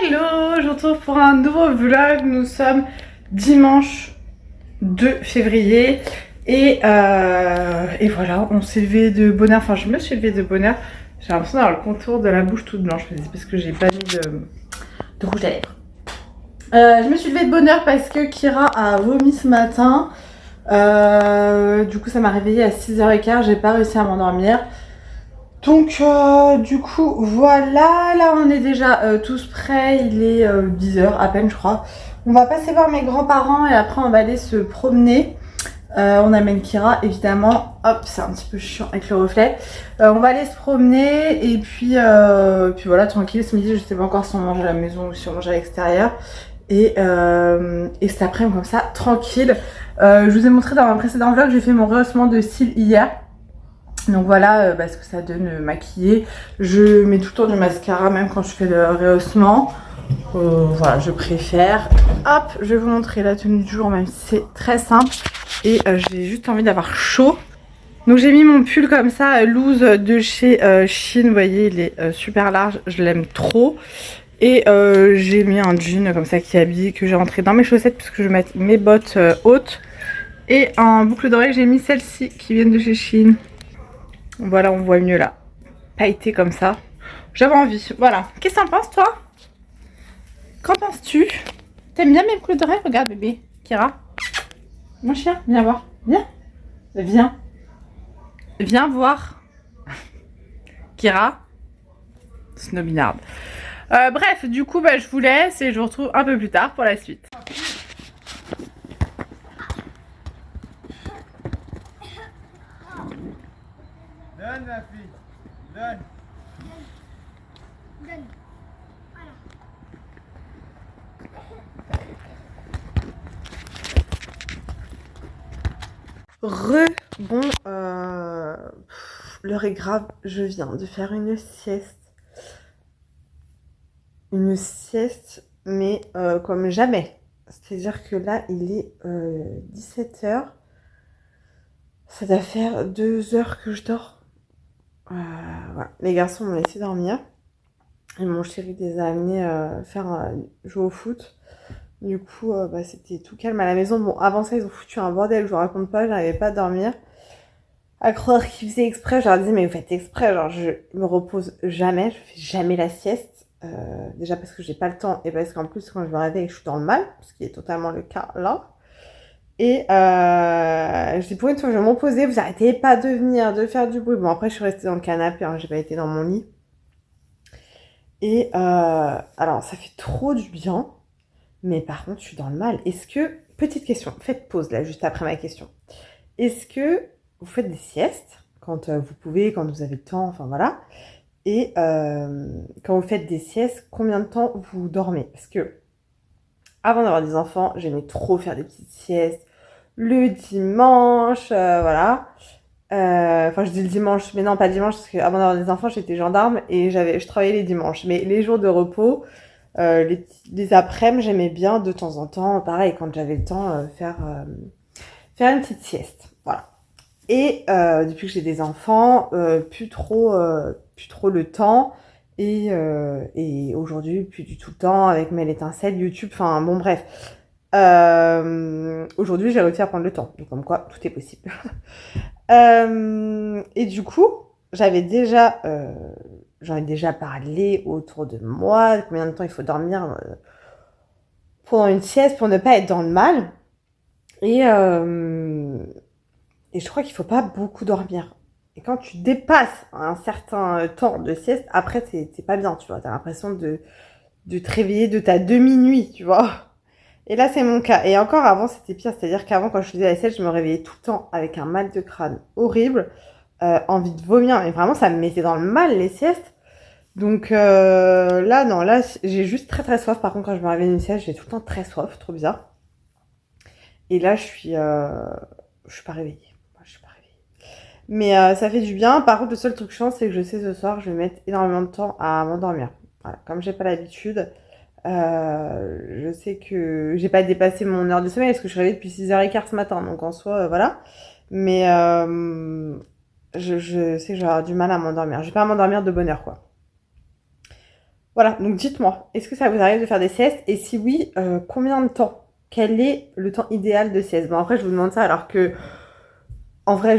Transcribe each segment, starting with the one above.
Hello, je retrouve pour un nouveau vlog. Nous sommes dimanche 2 février et voilà, on s'est levé de bonne heure. Enfin, je me suis levée de bonne heure. J'ai l'impression d'avoir le contour de la bouche toute blanche, mais c'est parce que j'ai pas mis de rouge à lèvres. Je me suis levée de bonne heure parce que Kira a vomi ce matin. Du coup, ça m'a réveillée à 6h15. J'ai pas réussi à m'endormir. Donc du coup voilà, là on est déjà tous prêts, il est 10h à peine je crois. On va passer voir mes grands-parents et après on va aller se promener. On amène Kira évidemment, hop c'est un petit peu chiant avec le reflet. On va aller se promener et puis voilà tranquille, ce midi je sais pas encore si on mange à la maison ou si on mange à l'extérieur. Et cet après-midi comme ça, tranquille. Je vous ai montré dans un précédent vlog, j'ai fait mon rehaussement de cils hier. Donc voilà ce que ça donne maquillée. Je mets tout le temps du mascara même quand je fais le rehaussement. Voilà, je préfère. Hop, je vais vous montrer la tenue du jour même si c'est très simple. Et j'ai juste envie d'avoir chaud. Donc j'ai mis mon pull comme ça, loose de chez Shein. Vous voyez, il est super large, je l'aime trop. Et j'ai mis un jean comme ça qui habille, que j'ai rentré dans mes chaussettes puisque je vais mettre mes bottes hautes. Et en boucle d'oreille, j'ai mis celles-ci qui viennent de chez Shein. Voilà, on voit mieux là. Pailleté comme ça. J'avais envie. Voilà. Qu'est-ce que t'en penses, toi? Qu'en penses-tu? T'aimes bien mes boucles d'oreilles? Regarde, bébé. Kira. Mon chien, viens voir. Viens. Viens. Viens voir. Kira. Snobinarde. Bref, du coup, je vous laisse et je vous retrouve un peu plus tard pour la suite. Donne ma fille, donne. Donne. Bon, l'heure est grave, je viens de faire une sieste. Une sieste, mais comme jamais. C'est-à-dire que là, il est 17h. Ça doit faire 2 heures que je dors. Voilà. Les garçons m'ont laissé dormir. Et mon chéri les a amenés jouer au foot. Du coup, c'était tout calme à la maison. Bon, avant ça, ils ont foutu un bordel. Je vous raconte pas, j'arrivais pas à dormir. À croire qu'ils faisaient exprès. Je leur disais, mais vous faites exprès. Genre, je me repose jamais. Je fais jamais la sieste. Déjà parce que j'ai pas le temps. Et parce qu'en plus, quand je me réveille, je suis dans le mal. Ce qui est totalement le cas là. Et je dis pour une fois, je vais m'opposer. Vous arrêtez pas de venir, de faire du bruit. Bon, après, je suis restée dans le canapé. Hein, j'ai pas été dans mon lit. Et alors, ça fait trop du bien. Mais par contre, je suis dans le mal. Est-ce que, petite question, faites pause là, juste après ma question. Est-ce que vous faites des siestes quand vous pouvez, quand vous avez le temps, enfin voilà. Et quand vous faites des siestes, combien de temps vous dormez? Parce que avant d'avoir des enfants, j'aimais trop faire des petites siestes le dimanche, voilà. Enfin, je dis le dimanche, mais non, pas dimanche, parce qu'avant d'avoir des enfants, j'étais gendarme et je travaillais les dimanches. Mais les jours de repos, les après-midi, j'aimais bien de temps en temps, pareil, quand j'avais le temps, faire une petite sieste. Voilà. Et depuis que j'ai des enfants, plus trop le temps. Et aujourd'hui, plus du tout le temps, avec Mail Étincelle, YouTube, enfin bon bref. Aujourd'hui, j'ai réussi à prendre le temps. Donc comme quoi, tout est possible. Et du coup, j'en ai déjà parlé autour de moi, combien de temps il faut dormir pendant une sieste pour ne pas être dans le mal. Et je crois qu'il faut pas beaucoup dormir. Et quand tu dépasses un certain temps de sieste, après, c'est pas bien, tu vois. T'as l'impression de te réveiller de ta demi-nuit, tu vois. Et là, c'est mon cas. Et encore avant, c'était pire. C'est-à-dire qu'avant, quand je faisais la sieste, je me réveillais tout le temps avec un mal de crâne horrible, envie de vomir. Et vraiment, ça me mettait dans le mal, les siestes. Donc là, non, là, j'ai juste très très soif. Par contre, quand je me réveille une sieste, j'ai tout le temps très soif. Trop bizarre. Et là, je suis pas réveillée. Mais ça fait du bien. Par contre, le seul truc chiant, c'est que je sais ce soir, je vais mettre énormément de temps à m'endormir. Voilà. Comme j'ai pas l'habitude, je sais que j'ai pas dépassé mon heure de sommeil parce que je suis réveillée depuis 6h15 ce matin. Donc en soi, voilà. Mais je sais que je vais avoir du mal à m'endormir. Je vais pas m'endormir de bonne heure, quoi. Voilà, donc dites-moi, est-ce que ça vous arrive de faire des siestes? Et si oui, combien de temps? Quel est le temps idéal de sieste? Bon, après, je vous demande ça alors que, en vrai,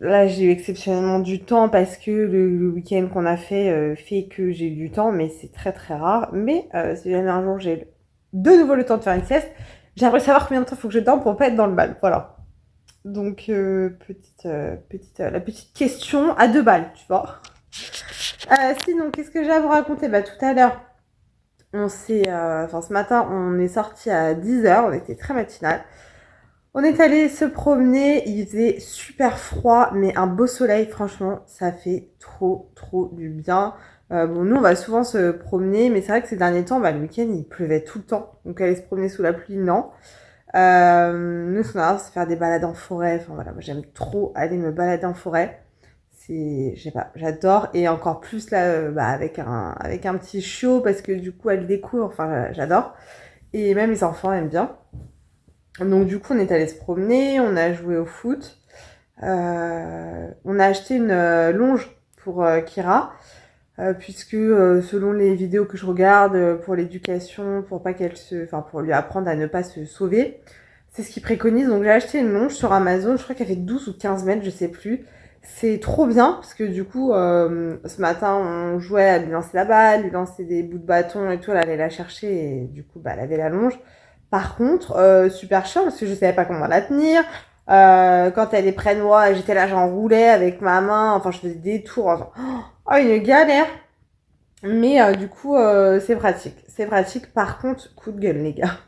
là, j'ai eu exceptionnellement du temps parce que le week-end qu'on a fait que j'ai eu du temps, mais c'est très très rare. Mais si jamais un jour j'ai de nouveau le temps de faire une sieste, j'aimerais savoir combien de temps il faut que je dorme pour pas être dans le mal. Voilà. Donc, la petite question à 2 balles, tu vois. Sinon, qu'est-ce que j'ai à vous raconter? Bah, tout à l'heure, ce matin, on est sorti à 10h, on était très matinal. On est allé se promener, il faisait super froid, mais un beau soleil, franchement, ça fait trop, trop du bien. Bon, nous, on va souvent se promener, mais c'est vrai que ces derniers temps, le week-end, il pleuvait tout le temps. Donc, aller se promener sous la pluie, non. Nous, ce qu'on a, c'est faire des balades en forêt. Enfin, voilà, moi, j'aime trop aller me balader en forêt. Je sais pas, j'adore. Et encore plus, là, avec un petit chiot, parce que du coup, elle découvre. Enfin, j'adore. Et même les enfants aiment bien. Donc du coup, on est allé se promener, on a joué au foot. On a acheté une longe pour Kira, puisque selon les vidéos que je regarde pour l'éducation, pour lui apprendre à ne pas se sauver, c'est ce qu'ils préconisent. Donc j'ai acheté une longe sur Amazon, je crois qu'elle fait 12 ou 15 mètres, je sais plus. C'est trop bien, parce que du coup, ce matin, on jouait à lui lancer la balle, lui lancer des bouts de bâton et tout, elle allait la chercher, et du coup, elle avait la longe. Par contre, super chiant, parce que je savais pas comment la tenir. Quand elle est près de moi, j'étais là, j'en roulais avec ma main, enfin, je faisais des tours, enfin, oh, une galère. Mais du coup, c'est pratique. C'est pratique. Par contre, coup de gueule, les gars.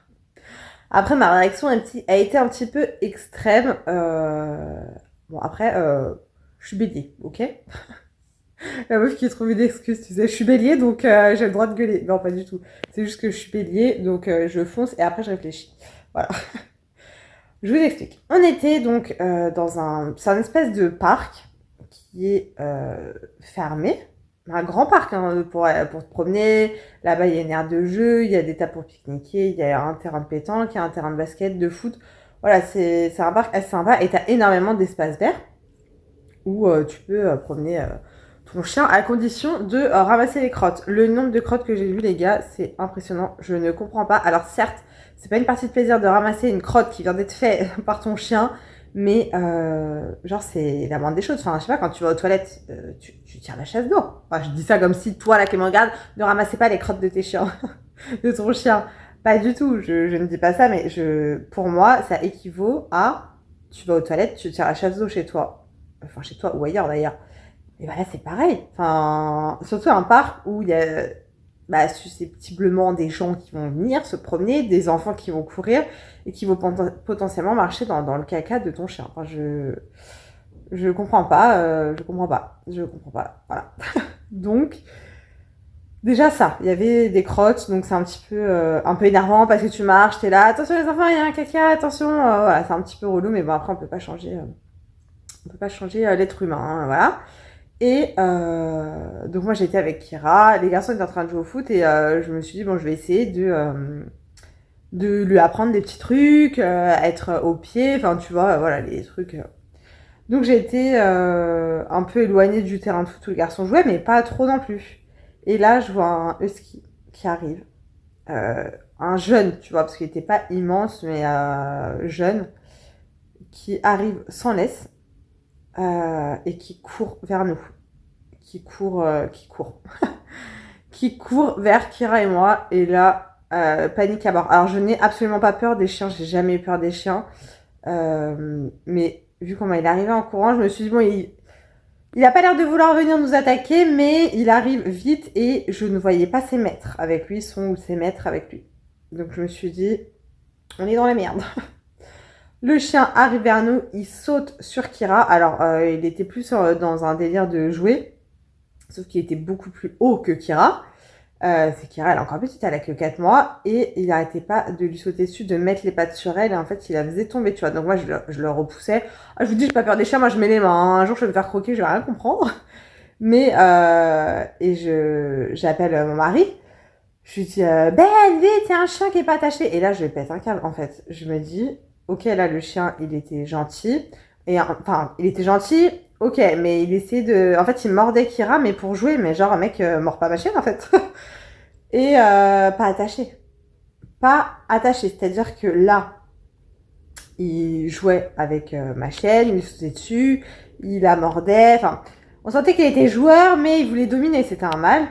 Après, ma réaction a été un petit peu extrême. Bon, après, je suis bélier, ok? La meuf qui trouve une excuse, tu sais. Je suis bélier, donc j'ai le droit de gueuler. Non, pas du tout. C'est juste que je suis bélier, donc je fonce et après je réfléchis. Voilà. Je vous explique. On était donc c'est un espèce de parc qui est fermé. Un grand parc pour te promener. Là-bas, il y a une aire de jeu, il y a des tables pour pique-niquer, il y a un terrain de pétanque, il y a un terrain de basket, de foot. Voilà, c'est un parc assez sympa et tu as énormément d'espace vert où tu peux promener ton chien à condition de ramasser les crottes. Le nombre de crottes que j'ai vu, les gars, c'est impressionnant. Je ne comprends pas. Alors certes, c'est pas une partie de plaisir de ramasser une crotte qui vient d'être faite par ton chien, mais genre c'est la moindre des choses. Enfin, je sais pas, quand tu vas aux toilettes, tu tires la chasse d'eau. Enfin, je dis ça comme si toi, là, qui me regarde, ne ramassais pas les crottes de tes chiens, de ton chien. Pas du tout, je ne dis pas ça, mais pour moi, ça équivaut à tu vas aux toilettes, tu tires la chasse d'eau chez toi. Enfin, chez toi ou ailleurs d'ailleurs. Et bah là, c'est pareil. Enfin, surtout un parc où il y a susceptiblement des gens qui vont venir se promener, des enfants qui vont courir et qui vont potentiellement marcher dans le caca de ton chien. Enfin, je comprends pas, je comprends pas. Voilà. Donc, déjà ça, il y avait des crottes, donc c'est un peu énervant parce que tu marches, t'es là, attention les enfants, il y a un caca, attention. Voilà, c'est un petit peu relou, mais bon, après, on peut pas changer l'être humain, hein, voilà. Et donc moi j'étais avec Kira, les garçons étaient en train de jouer au foot et je me suis dit bon je vais essayer de lui apprendre des petits trucs, être au pied, enfin tu vois, voilà les trucs. Donc j'ai été un peu éloignée du terrain de foot où les garçons jouaient, mais pas trop non plus. Et là je vois un husky qui arrive, un jeune, tu vois, parce qu'il était pas immense, mais jeune, qui arrive sans laisse. Et qui court vers nous. Qui court vers Kira et moi. Et là, panique à bord. Alors, je n'ai absolument pas peur des chiens. J'ai jamais eu peur des chiens. Mais vu comment il est arrivé en courant, je me suis dit, bon, il a pas l'air de vouloir venir nous attaquer, mais il arrive vite et je ne voyais pas ses maîtres avec lui, ses maîtres avec lui. Donc, je me suis dit, on est dans la merde. Le chien arrive vers nous, il saute sur Kira. Alors, il était plus dans un délire de jouer, sauf qu'il était beaucoup plus haut que Kira. C'est Kira, elle est encore petite, elle a que 4 mois, et il n'arrêtait pas de lui sauter dessus, de mettre les pattes sur elle, et en fait, il la faisait tomber, tu vois. Donc moi, je le repoussais. Ah, je vous dis, j'ai pas peur des chiens, moi, je mets les mains. Hein. Un jour, je vais me faire croquer, je vais rien comprendre. Mais, j'appelle mon mari. Je lui dis, Ben, vite, il y a un chien qui est pas attaché. Et là, je pète un câble, en fait. Je me dis, ok, là, le chien, il était gentil. Et enfin, il était gentil. Ok, mais il essayait de... En fait, il mordait Kira, mais pour jouer. Mais genre, mec, mord pas ma chienne, en fait. Et pas attaché. Pas attaché. C'est-à-dire que là, il jouait avec ma chienne, il sautait dessus, il la mordait. Enfin, on sentait qu'il était joueur, mais il voulait dominer. C'était un mâle.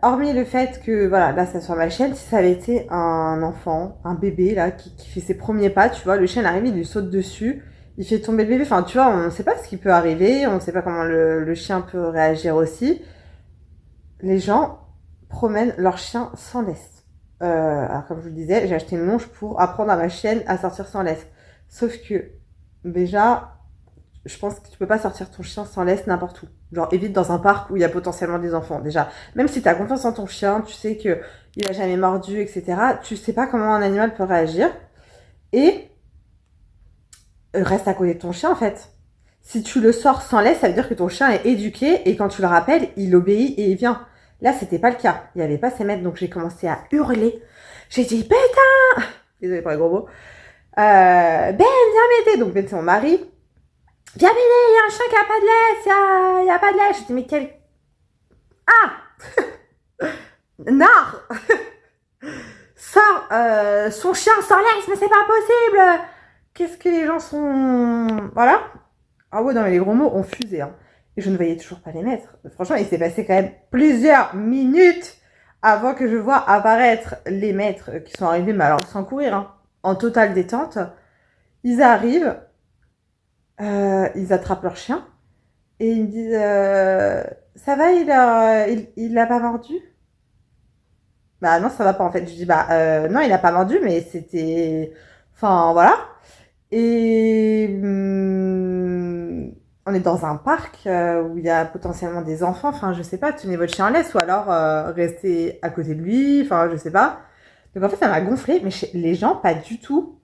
Hormis le fait que, voilà, là, ça soit ma chienne, si ça avait été un enfant, un bébé, là, qui fait ses premiers pas, tu vois, le chien arrive, il lui saute dessus, il fait tomber le bébé. Enfin, tu vois, on ne sait pas ce qui peut arriver, on ne sait pas comment le chien peut réagir aussi. Les gens promènent leur chien sans laisse. Alors, comme je vous le disais, j'ai acheté une longe pour apprendre à ma chienne à sortir sans laisse. Sauf que, déjà, je pense que tu peux pas sortir ton chien sans laisse n'importe où. Genre, évite dans un parc où il y a potentiellement des enfants. Déjà, même si tu as confiance en ton chien, tu sais que il a jamais mordu, etc. Tu sais pas comment un animal peut réagir. Et reste à côté de ton chien, en fait. Si tu le sors sans laisse, ça veut dire que ton chien est éduqué et quand tu le rappelles, il obéit et il vient. Là, c'était pas le cas. Il n'y avait pas ces maîtres, donc j'ai commencé à hurler. J'ai dit, putain! Désolée pour les gros mots. Ben, viens m'aider. Donc, Ben, c'est mon mari. Viens m'aider, il y a un chien qui a pas de laisse, il y a pas de laisse. Je dis, mais quel... Ah Nard Sors son chien sans laisse, mais c'est pas possible. Qu'est-ce que les gens sont... Voilà. Ah ouais, non, mais les gros mots ont fusé. Hein. Et je ne voyais toujours pas les maîtres. Franchement, il s'est passé quand même plusieurs minutes avant que je vois apparaître les maîtres qui sont arrivés, mais alors sans courir, hein, en totale détente. Ils arrivent, ils attrapent leur chien et ils me disent ça va, il l'a pas mordu? Bah non, ça va pas en fait. Je dis bah non, il a pas mordu, mais c'était... Enfin voilà. Et on est dans un parc où il y a potentiellement des enfants. Enfin, je sais pas, tenez votre chien en laisse ou alors restez à côté de lui. Enfin, je sais pas. Donc en fait, ça m'a gonflé. Mais les gens, pas du tout.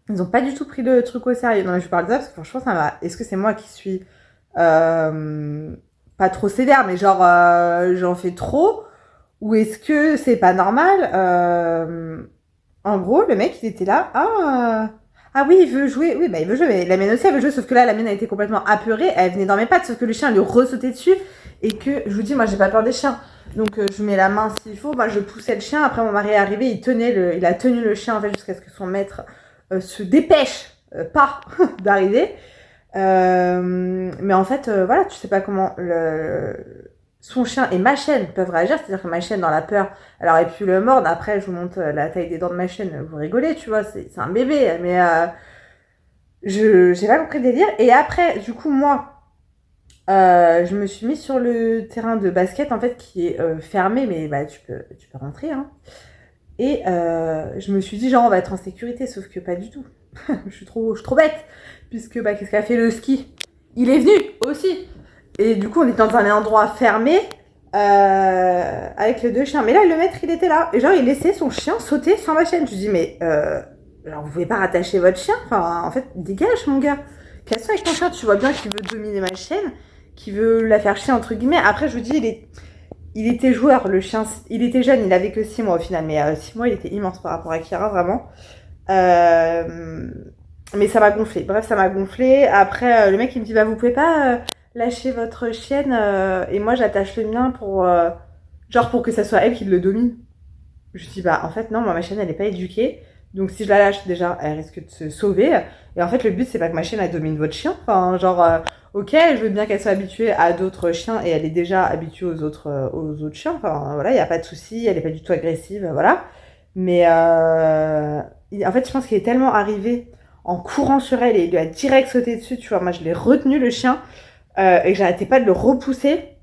Ils ont pas du tout pris le truc au sérieux. Non, mais je parle de ça parce que franchement, ça m'a... Est-ce que c'est moi qui suis pas trop sévère, mais genre j'en fais trop? Ou est-ce que c'est pas normal En gros, le mec, il était là. Ah oui, il veut jouer. Oui, bah il veut jouer. Mais la mienne aussi, elle veut jouer. Sauf que là, la mienne a été complètement apeurée. Elle venait dans mes pattes. Sauf que le chien lui ressautait dessus. Et que, je vous dis, moi, j'ai pas peur des chiens. Donc, je mets la main s'il faut. Moi, je poussais le chien. Après, mon mari est arrivé. Il a tenu le chien, en fait, jusqu'à ce que son maître se dépêche pas d'arriver. Mais en fait, voilà, tu sais pas comment son chien et ma chienne peuvent réagir. C'est-à-dire que ma chienne, dans la peur, elle aurait pu le mordre. Après, je vous montre la taille des dents de ma chienne. Vous rigolez, tu vois, c'est un bébé. Mais j'ai pas compris le délire. Et après, du coup, moi, je me suis mise sur le terrain de basket, en fait, qui est fermé. Mais bah, tu peux rentrer, hein. Et je me suis dit, genre, on va être en sécurité. Sauf que pas du tout. je suis trop bête. Puisque, bah, qu'est-ce qu'a fait le ski? Il est venu aussi. Et du coup, on était dans un endroit fermé avec les deux chiens. Mais là, le maître, il était là. Et genre, il laissait son chien sauter sur ma chaîne. Je lui dis, mais genre, vous pouvez pas rattacher votre chien? Enfin, en fait, dégage, mon gars. Casse-toi avec ton chien. Tu vois bien qu'il veut dominer ma chaîne, qu'il veut la faire chier, entre guillemets. Après, je vous dis, il était joueur, le chien. Il était jeune, il avait que 6 mois au final. Mais 6 mois, il était immense par rapport à Kira, vraiment. Mais ça m'a gonflé. Bref, ça m'a gonflé. Après, le mec, il me dit, bah, vous pouvez pas lâcher votre chienne et moi, j'attache le mien pour, genre, pour que ça soit elle qui le domine. Je dis, bah, en fait, non, moi, ma chienne, elle est pas éduquée. Donc, si je la lâche, déjà, elle risque de se sauver. Et en fait, le but, c'est pas que ma chienne, elle domine votre chien. Enfin, genre, ok, je veux bien qu'elle soit habituée à d'autres chiens et elle est déjà habituée aux autres chiens. Enfin, voilà, il n'y a pas de souci. Elle est pas du tout agressive, voilà. Mais, en fait, je pense qu'il est tellement arrivé en courant sur elle et il lui a direct sauté dessus, tu vois. Moi, je l'ai retenu, le chien, et j'arrêtais pas de le repousser.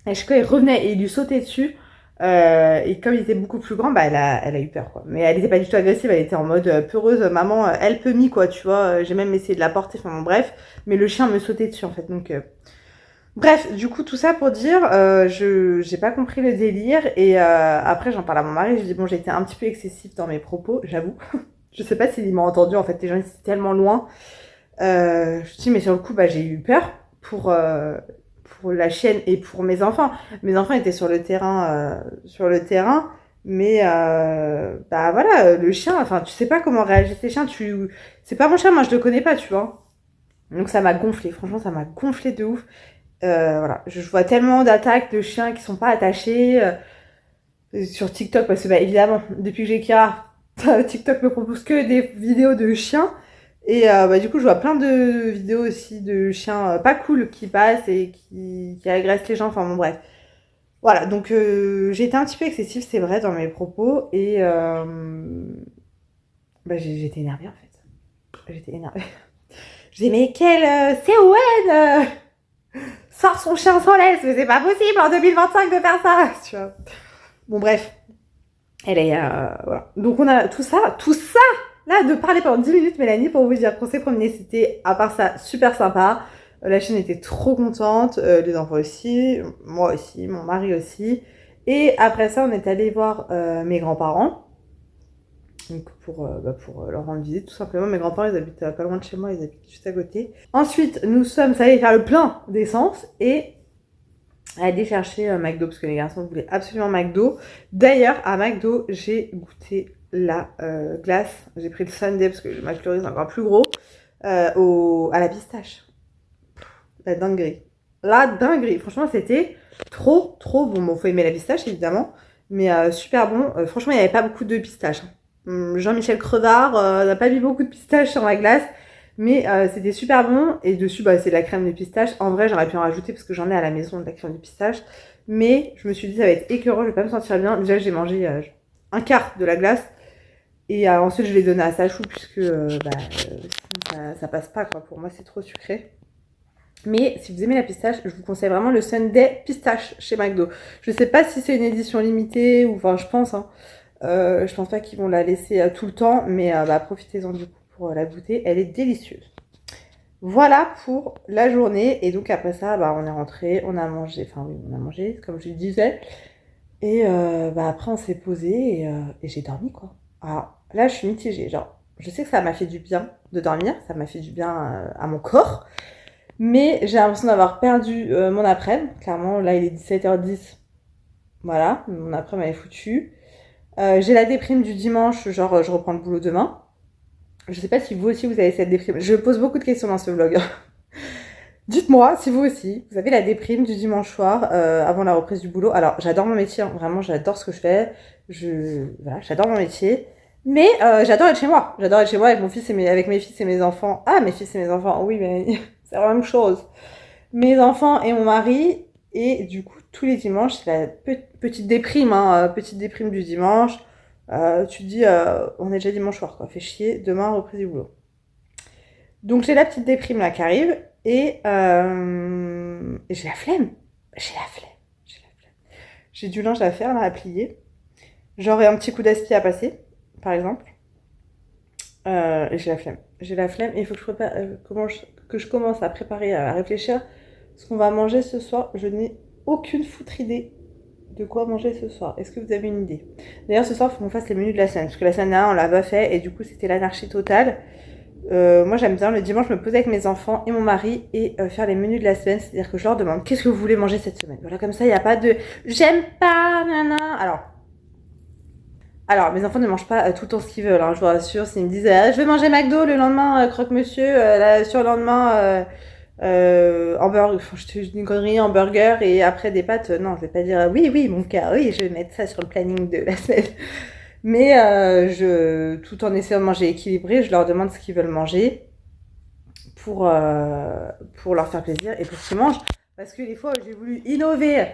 Et quand il revenait et il lui sautait dessus, et comme il était beaucoup plus grand, bah, elle a eu peur, quoi. Mais elle était pas du tout agressive, elle était en mode peureuse, maman, elle peut me, quoi, tu vois. J'ai même essayé de la porter, enfin bon, bref. Mais le chien me sautait dessus, en fait, donc... Bref, du coup, tout ça pour dire, j'ai pas compris le délire, et après, j'en parle à mon mari, je dis, bon, j'ai été un petit peu excessif dans mes propos, j'avoue. Je sais pas s'il m'a entendu, en fait, les gens étaient tellement loin. Je dis, mais sur le coup, bah, j'ai eu peur pour la chienne et pour mes enfants. Mes enfants étaient sur le terrain, mais bah voilà, le chien, enfin, tu sais pas comment réagir ces chiens. C'est pas mon chien, moi, je le connais pas, tu vois. Donc ça m'a gonflé, franchement ça m'a gonflé de ouf. Voilà, je vois tellement d'attaques de chiens qui sont pas attachés sur TikTok parce que bah, évidemment depuis que j'ai Kira, TikTok me propose que des vidéos de chiens et bah, du coup je vois plein de vidéos aussi de chiens pas cool qui passent et qui agressent les gens, enfin bon bref. Voilà, donc j'ai été un petit peu excessif, c'est vrai, dans mes propos et bah, j'étais énervée en fait. J'étais énervée. Je dis mais quelle CON sort son chien sans laisse, mais c'est pas possible en 2025 de faire ça, tu vois. Bon bref, elle est voilà. Donc on a tout ça là de parler pendant 10 minutes Mélanie pour vous dire qu'on s'est promené, c'était à part ça super sympa. La chienne était trop contente, les enfants aussi, moi aussi, mon mari aussi. Et après ça, on est allé voir mes grands-parents. Donc pour leur rendre visite tout simplement. Mes grands-parents ils habitent pas loin de chez moi, ils habitent juste à côté. Ensuite nous sommes allés faire le plein d'essence et aller chercher McDo parce que les garçons voulaient absolument McDo. D'ailleurs à McDo j'ai goûté la glace, j'ai pris le Sundae parce que le McFlurry c'est encore plus gros à la pistache. La dinguerie, franchement c'était trop bon, faut aimer la pistache évidemment, mais super bon. Franchement il n'y avait pas beaucoup de pistache. Jean-Michel Crevard n'a pas mis beaucoup de pistache sur ma glace, mais c'était super bon. Et dessus, bah, c'est de la crème de pistache. En vrai, j'aurais pu en rajouter parce que j'en ai à la maison de la crème de pistache. Mais je me suis dit, ça va être écœurant, je vais pas me sentir bien. Déjà, j'ai mangé un quart de la glace. Et ensuite, je l'ai donné à Sachou puisque ça passe pas, quoi. Pour moi, c'est trop sucré. Mais si vous aimez la pistache, je vous conseille vraiment le Sundae pistache chez McDo. Je sais pas si c'est une édition limitée ou enfin, je pense, hein. Je pense pas qu'ils vont la laisser tout le temps, mais profitez-en du coup pour la goûter. Elle est délicieuse. Voilà pour la journée. Et donc après ça, on est rentré, on a mangé, comme je le disais. Et après on s'est posé et j'ai dormi quoi. Alors là je suis mitigée. Genre, je sais que ça m'a fait du bien de dormir, ça m'a fait du bien à mon corps. Mais j'ai l'impression d'avoir perdu mon après-midi. Clairement, là il est 17h10. Voilà, mon après-midi est foutu. J'ai la déprime du dimanche, genre je reprends le boulot demain. Je sais pas si vous aussi vous avez cette déprime. Je pose beaucoup de questions dans ce vlog. Dites-moi si vous aussi, vous avez la déprime du dimanche soir avant la reprise du boulot. Alors j'adore mon métier, hein. Vraiment j'adore ce que je fais. Voilà, j'adore mon métier. Mais j'adore être chez moi. J'adore être chez moi avec mon fils et avec mes fils et mes enfants. Ah, mes fils et mes enfants, oui, mais c'est la même chose. Mes enfants et mon mari. Et du coup, tous les dimanches, c'est la petite déprime, hein, petite déprime du dimanche. Tu te dis, on est déjà dimanche soir, quoi. Fait chier, demain, reprise du boulot. Donc, j'ai la petite déprime là qui arrive et j'ai la flemme. J'ai du linge à faire, là, à plier. J'aurais un petit coup d'aspi à passer, par exemple. Et j'ai la flemme. Et il faut que je commence à préparer, à réfléchir ce qu'on va manger ce soir. Je n'ai aucune foutre idée de quoi manger ce soir. Est-ce que vous avez une idée? D'ailleurs, ce soir, il faut qu'on fasse les menus de la semaine. Parce que la semaine dernière, on l'a pas fait. Et du coup, c'était l'anarchie totale. Moi, j'aime bien le dimanche me poser avec mes enfants et mon mari et faire les menus de la semaine. C'est-à-dire que je leur demande qu'est-ce que vous voulez manger cette semaine. Voilà, comme ça, il n'y a pas de j'aime pas, nana. Alors, mes enfants ne mangent pas tout le temps ce qu'ils veulent, hein, je vous rassure. S'ils me disent je vais manger McDo, le lendemain croque-monsieur, sur le lendemain hamburger, je te dis une connerie, hamburger et après des pâtes. Non, je vais pas dire oui, mon cœur, oui, je vais mettre ça sur le planning de la semaine. Mais tout en essayant de manger équilibré, je leur demande ce qu'ils veulent manger pour leur faire plaisir et pour qu'ils mangent. Parce que des fois, j'ai voulu innover.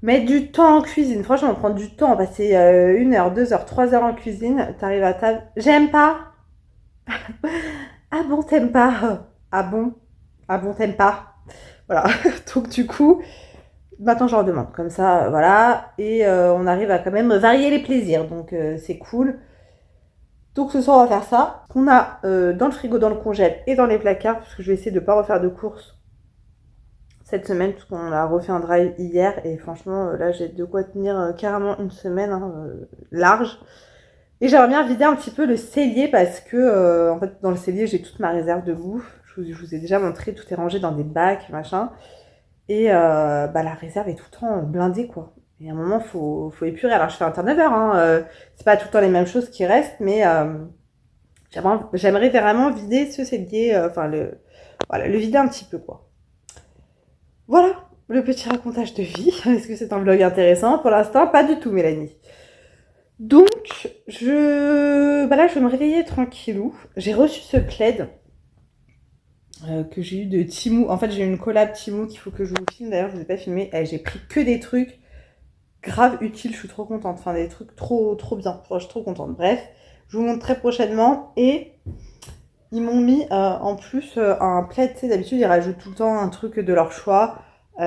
Mettre du temps en cuisine. Franchement, on prend du temps. Passer 1 heure, 2 heures, 3 heures en cuisine. T'arrives à table. J'aime pas. Ah bon, t'aimes pas. Ah bon. Ah bon, t'aimes pas. Voilà. Donc du coup, maintenant je leur demande. Comme ça, voilà. Et on arrive à quand même varier les plaisirs. Donc c'est cool. Donc ce soir, on va faire ça. On a dans le frigo, dans le congèle et dans les placards. Parce que je vais essayer de ne pas refaire de courses cette semaine, parce qu'on a refait un drive hier et franchement là j'ai de quoi tenir carrément une semaine large. Et j'aimerais bien vider un petit peu le cellier parce que en fait dans le cellier j'ai toute ma réserve de bouffe. Je vous ai déjà montré, tout est rangé dans des bacs machin. Et la réserve est tout le temps blindée quoi. Et à un moment faut épurer. Alors je fais un turnover, c'est pas tout le temps les mêmes choses qui restent, mais j'aimerais vraiment vider ce cellier, Voilà, le vider un petit peu quoi. Voilà le petit racontage de vie. Est-ce que c'est un vlog intéressant? Pour l'instant, pas du tout, Mélanie. Donc, là, je vais me réveiller tranquillou. J'ai reçu ce plaid que j'ai eu de Temu. En fait, j'ai eu une collab Temu qu'il faut que je vous filme. D'ailleurs, je ne vous ai pas filmé. J'ai pris que des trucs grave utiles. Je suis trop contente. Enfin, des trucs trop bien. Je suis trop contente. Bref, je vous montre très prochainement. Et ils m'ont mis en plus un plaid. Tu sais, d'habitude, ils rajoutent tout le temps un truc de leur choix. Il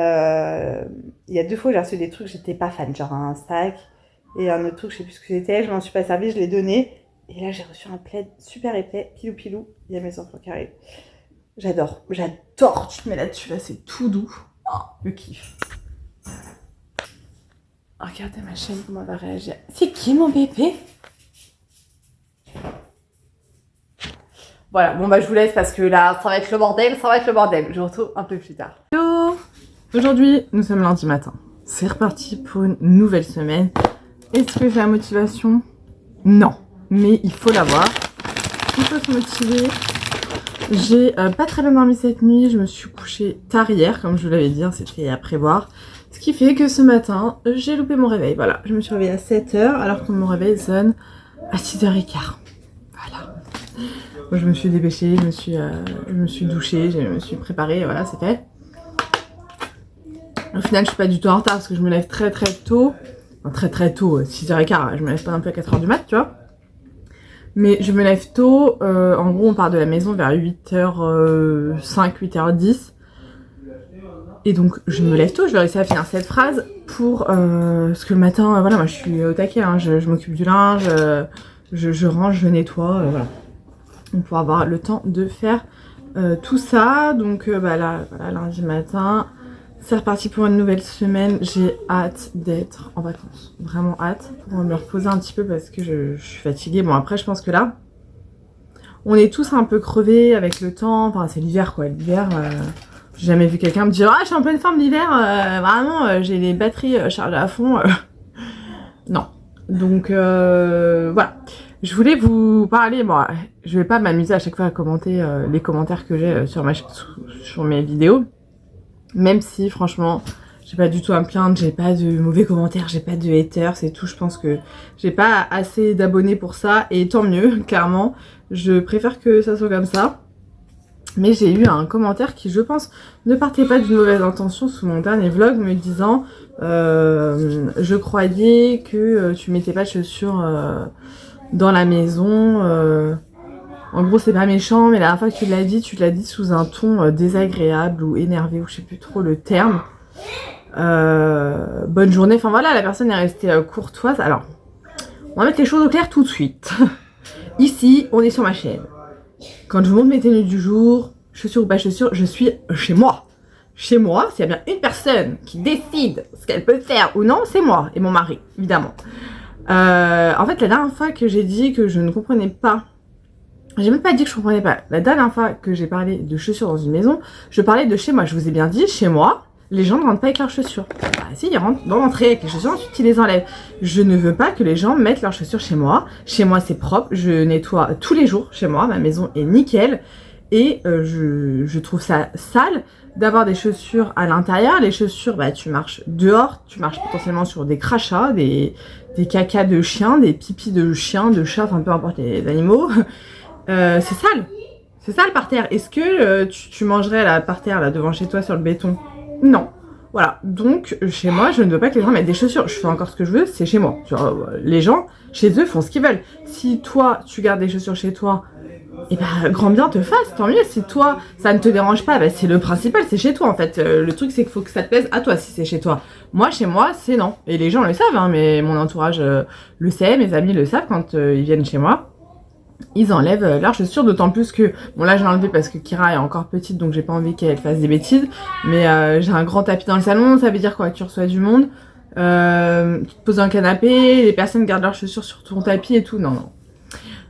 y a 2 fois, j'ai reçu des trucs, j'étais pas fan. Genre un sac et un autre truc, je sais plus ce que c'était. Je m'en suis pas servi, je l'ai donné. Et là, j'ai reçu un plaid super épais. Pilou. Il y a mes enfants qui arrivent. J'adore. Tu te mets là-dessus, là, c'est tout doux. Oh, le kiff. Regardez ma chaîne, comment elle va réagir. C'est qui mon bébé? Voilà, bon je vous laisse parce que là, ça va être le bordel, Je vous retrouve un peu plus tard. Hello! Aujourd'hui, nous sommes lundi matin. C'est reparti pour une nouvelle semaine. Est-ce que j'ai la motivation? Non, mais il faut l'avoir. Il faut se motiver. J'ai pas très bien dormi cette nuit, je me suis couchée tard hier, comme je vous l'avais dit, c'était à prévoir. Ce qui fait que ce matin, j'ai loupé mon réveil. Voilà, je me suis réveillée à 7h alors que mon réveil sonne à 6h15. Voilà. Moi, je me suis dépêchée, je me suis douchée, je me suis préparée, voilà, c'est fait. Au final, je suis pas du tout en retard parce que je me lève très tôt. Enfin, très tôt, 6h15, je me lève pas un peu à 4h du mat, tu vois. Mais je me lève tôt, en gros on part de la maison vers 8h05, 8h10. Et donc je me lève tôt, je vais réussir à finir cette phrase pour... parce que le matin, voilà, moi je suis au taquet, hein, je m'occupe du linge, je range, je nettoie, voilà. Donc pour avoir le temps de faire tout ça. Donc là, voilà, lundi matin, c'est reparti pour une nouvelle semaine. J'ai hâte d'être en vacances, vraiment hâte. Pour me reposer un petit peu parce que je suis fatiguée. Bon après je pense que là, on est tous un peu crevés avec le temps. Enfin c'est l'hiver quoi, l'hiver... J'ai jamais vu quelqu'un me dire « Ah, je suis en pleine forme l'hiver, vraiment, j'ai les batteries chargées à fond. » Non. Donc, voilà. Je voulais vous parler, bon, je vais pas m'amuser à chaque fois à commenter les commentaires que j'ai sur mes vidéos. Même si, franchement, j'ai pas du tout à me plaindre, j'ai pas de mauvais commentaires, j'ai pas de haters, c'est tout. Je pense que j'ai pas assez d'abonnés pour ça, et tant mieux, clairement. Je préfère que ça soit comme ça. Mais j'ai eu un commentaire qui, je pense, ne partait pas d'une mauvaise intention sous mon dernier vlog, me disant je croyais que tu mettais pas de chaussures dans la maison. En gros, c'est pas méchant, mais la dernière fois que tu l'as dit sous un ton désagréable ou énervé, ou je sais plus trop le terme. Bonne journée. Enfin voilà, la personne est restée courtoise. Alors, on va mettre les choses au clair tout de suite. Ici, on est sur ma chaîne. Quand je vous montre mes tenues du jour, chaussures ou pas chaussures, je suis chez moi. Chez moi, s'il y a bien une personne qui décide ce qu'elle peut faire ou non, c'est moi et mon mari, évidemment. En fait, la dernière fois que j'ai dit que je ne comprenais pas, j'ai même pas dit que je comprenais pas. La dernière fois que j'ai parlé de chaussures dans une maison, je parlais de chez moi. Je vous ai bien dit, chez moi, les gens ne rentrent pas avec leurs chaussures. Bah si, ils rentrent dans l'entrée avec les chaussures, ensuite ils les enlèvent. Je ne veux pas que les gens mettent leurs chaussures chez moi. Chez moi, c'est propre, je nettoie tous les jours chez moi, ma maison est nickel. Et je trouve ça sale d'avoir des chaussures à l'intérieur. Les chaussures, bah tu marches dehors, tu marches potentiellement sur des crachats, des cacas de chiens, des pipis de chiens, de chats, enfin peu importe les animaux. C'est sale. C'est sale par terre. Est-ce que tu mangerais là par terre, là, devant chez toi, sur le béton? Non. Voilà. Donc, chez moi, je ne veux pas que les gens mettent des chaussures. Je fais encore ce que je veux, c'est chez moi. Tu vois, les gens, chez eux, font ce qu'ils veulent. Si toi, tu gardes des chaussures chez toi, et bah, grand bien te fasse, tant mieux. Si toi, ça ne te dérange pas, bah, c'est le principal, c'est chez toi, en fait. Le truc, c'est qu'il faut que ça te plaise à toi, si c'est chez toi. Moi, chez moi, c'est non. Et les gens le savent, hein, mais mon entourage le sait, mes amis le savent quand ils viennent chez moi. Ils enlèvent leurs chaussures, d'autant plus que, bon là j'ai enlevé parce que Kira est encore petite donc j'ai pas envie qu'elle fasse des bêtises, mais j'ai un grand tapis dans le salon, ça veut dire quoi, que tu reçois du monde, tu te poses dans le canapé, les personnes gardent leurs chaussures sur ton tapis et tout, non.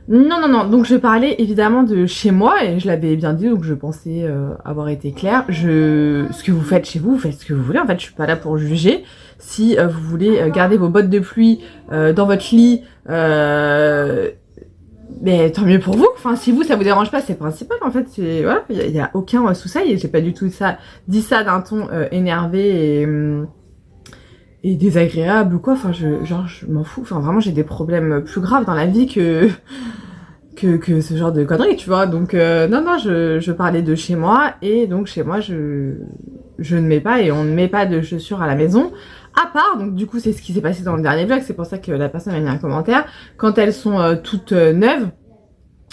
Donc je parlais évidemment de chez moi et je l'avais bien dit donc je pensais avoir été claire. Ce que vous faites chez vous, vous faites ce que vous voulez, en fait je suis pas là pour juger. Si vous voulez garder vos bottes de pluie dans votre lit, mais tant mieux pour vous. Enfin, si vous, ça vous dérange pas, c'est le principal. En fait, c'est voilà, il y a aucun souci. Et j'ai pas du tout dit ça d'un ton énervé et désagréable ou quoi. Enfin, je m'en fous. Enfin, vraiment, j'ai des problèmes plus graves dans la vie que ce genre de conneries, tu vois. Donc, non, je parlais de chez moi. Et donc, chez moi, je ne mets pas et on ne met pas de chaussures à la maison. À part, donc du coup, c'est ce qui s'est passé dans le dernier vlog. C'est pour ça que la personne a mis un commentaire. Quand elles sont toutes neuves,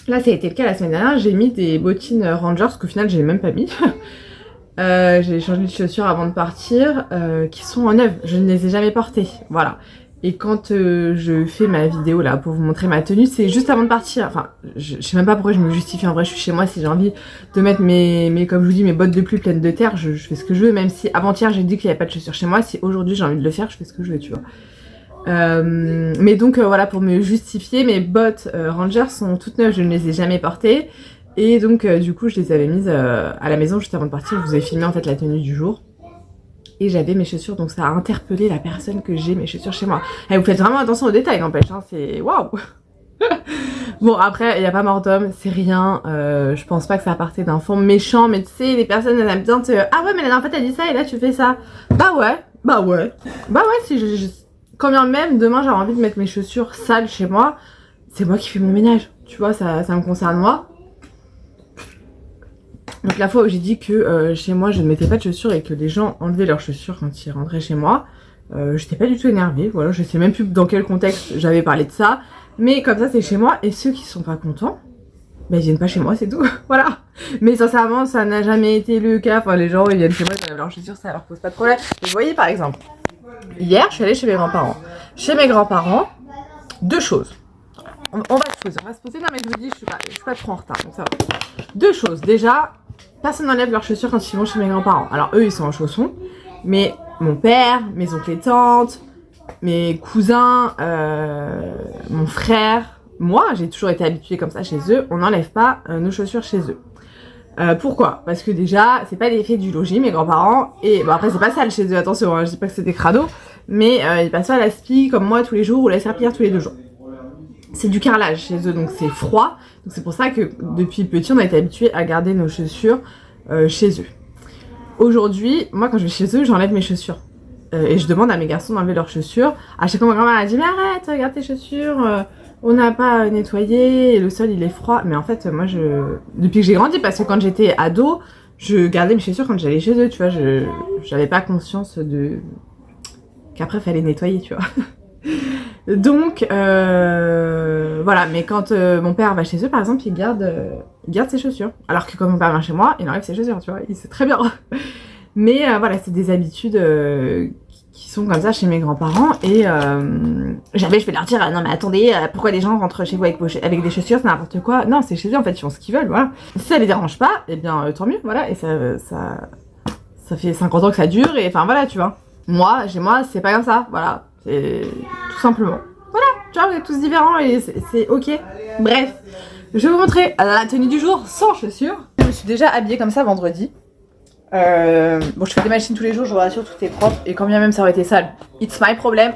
là, ça a été le cas la semaine dernière. J'ai mis des bottines Rangers qu'au final, j'ai même pas mis. J'ai changé de chaussures avant de partir, qui sont en neuves. Je ne les ai jamais portées, voilà. Et quand je fais ma vidéo là pour vous montrer ma tenue, c'est juste avant de partir. Enfin, je sais même pas pourquoi je me justifie. En vrai, je suis chez moi. Si j'ai envie de mettre comme je vous dis, mes bottes de pluie pleines de terre, je fais ce que je veux. Même si avant-hier j'ai dit qu'il n'y avait pas de chaussures chez moi, si aujourd'hui j'ai envie de le faire, je fais ce que je veux, tu vois. Mais donc voilà, pour me justifier, mes bottes Rangers sont toutes neuves. Je ne les ai jamais portées. Et donc du coup, je les avais mises à la maison juste avant de partir. Je vous ai filmé en fait la tenue du jour. Et j'avais mes chaussures, donc ça a interpellé la personne que j'ai mes chaussures chez moi. Et vous faites vraiment attention aux détails, n'empêche, hein, c'est waouh. Bon, après, il n'y a pas mort d'homme, c'est rien. Je pense pas que ça partait d'un fond méchant, mais tu sais, les personnes elles aiment bien te. Ah ouais, mais la dernière fois t'as dit ça et là tu fais ça. Bah ouais, si quand bien même demain j'aurais envie de mettre mes chaussures sales chez moi, c'est moi qui fais mon ménage. Tu vois, ça me concerne moi. Donc la fois où j'ai dit que chez moi je ne mettais pas de chaussures et que les gens enlevaient leurs chaussures quand ils rentraient chez moi, j'étais pas du tout énervée, voilà, je sais même plus dans quel contexte j'avais parlé de ça, mais comme ça c'est chez moi et ceux qui sont pas contents, bah ils viennent pas chez moi, c'est tout, voilà. Mais sincèrement ça n'a jamais été le cas, enfin les gens ils viennent chez moi, ils enlèvent leurs chaussures, ça leur pose pas de problème. Et vous voyez par exemple, hier je suis allée chez mes grands-parents. Chez mes grands-parents, deux choses. On va se poser, non mais je vous dis je suis pas trop en retard, donc ça va. Deux choses, déjà, personne n'enlève leurs chaussures quand ils vont chez mes grands-parents. Alors eux ils sont en chaussons, mais mon père, mes oncles et tantes, mes cousins, mon frère, moi j'ai toujours été habituée comme ça chez eux, on n'enlève pas nos chaussures chez eux. Pourquoi? Parce que déjà c'est pas l'effet du logis, mes grands-parents, et bon après c'est pas sale chez eux, attention, hein, je dis pas que c'est des crados, mais ils passent pas à l'aspi comme moi tous les jours ou la serpillière tous les 2 jours. C'est du carrelage chez eux, donc c'est froid. Donc c'est pour ça que depuis petit, on a été habitué à garder nos chaussures chez eux. Aujourd'hui, moi quand je vais chez eux, j'enlève mes chaussures. Et je demande à mes garçons d'enlever leurs chaussures. À chaque fois, ma grand-mère a dit « Mais arrête, regarde tes chaussures, on n'a pas nettoyé, et le sol il est froid. » Mais en fait, moi, depuis que j'ai grandi, parce que quand j'étais ado, je gardais mes chaussures quand j'allais chez eux, tu vois. J'avais pas conscience qu'après, il fallait nettoyer, tu vois. Donc voilà, mais quand mon père va chez eux par exemple, il garde ses chaussures, alors que quand mon père vient chez moi, il enlève ses chaussures, tu vois, il sait très bien. Mais voilà, c'est des habitudes qui sont comme ça chez mes grands-parents et jamais je vais leur dire non mais attendez, pourquoi les gens rentrent chez vous avec des chaussures, c'est n'importe quoi. Non, c'est chez eux en fait, ils font ce qu'ils veulent, voilà. Si ça les dérange pas, et bien tant mieux, voilà, et ça fait 50 ans que ça dure et enfin voilà, tu vois. Moi, chez moi, c'est pas comme ça, voilà. C'est tout simplement. Voilà, tu vois, vous êtes tous différents et c'est ok. Bref, je vais vous montrer la tenue du jour sans chaussures. Je me suis déjà habillée comme ça vendredi. Bon, je fais des machines tous les jours, je vous rassure, tout est propre. Et quand bien même ça aurait été sale, it's my problem.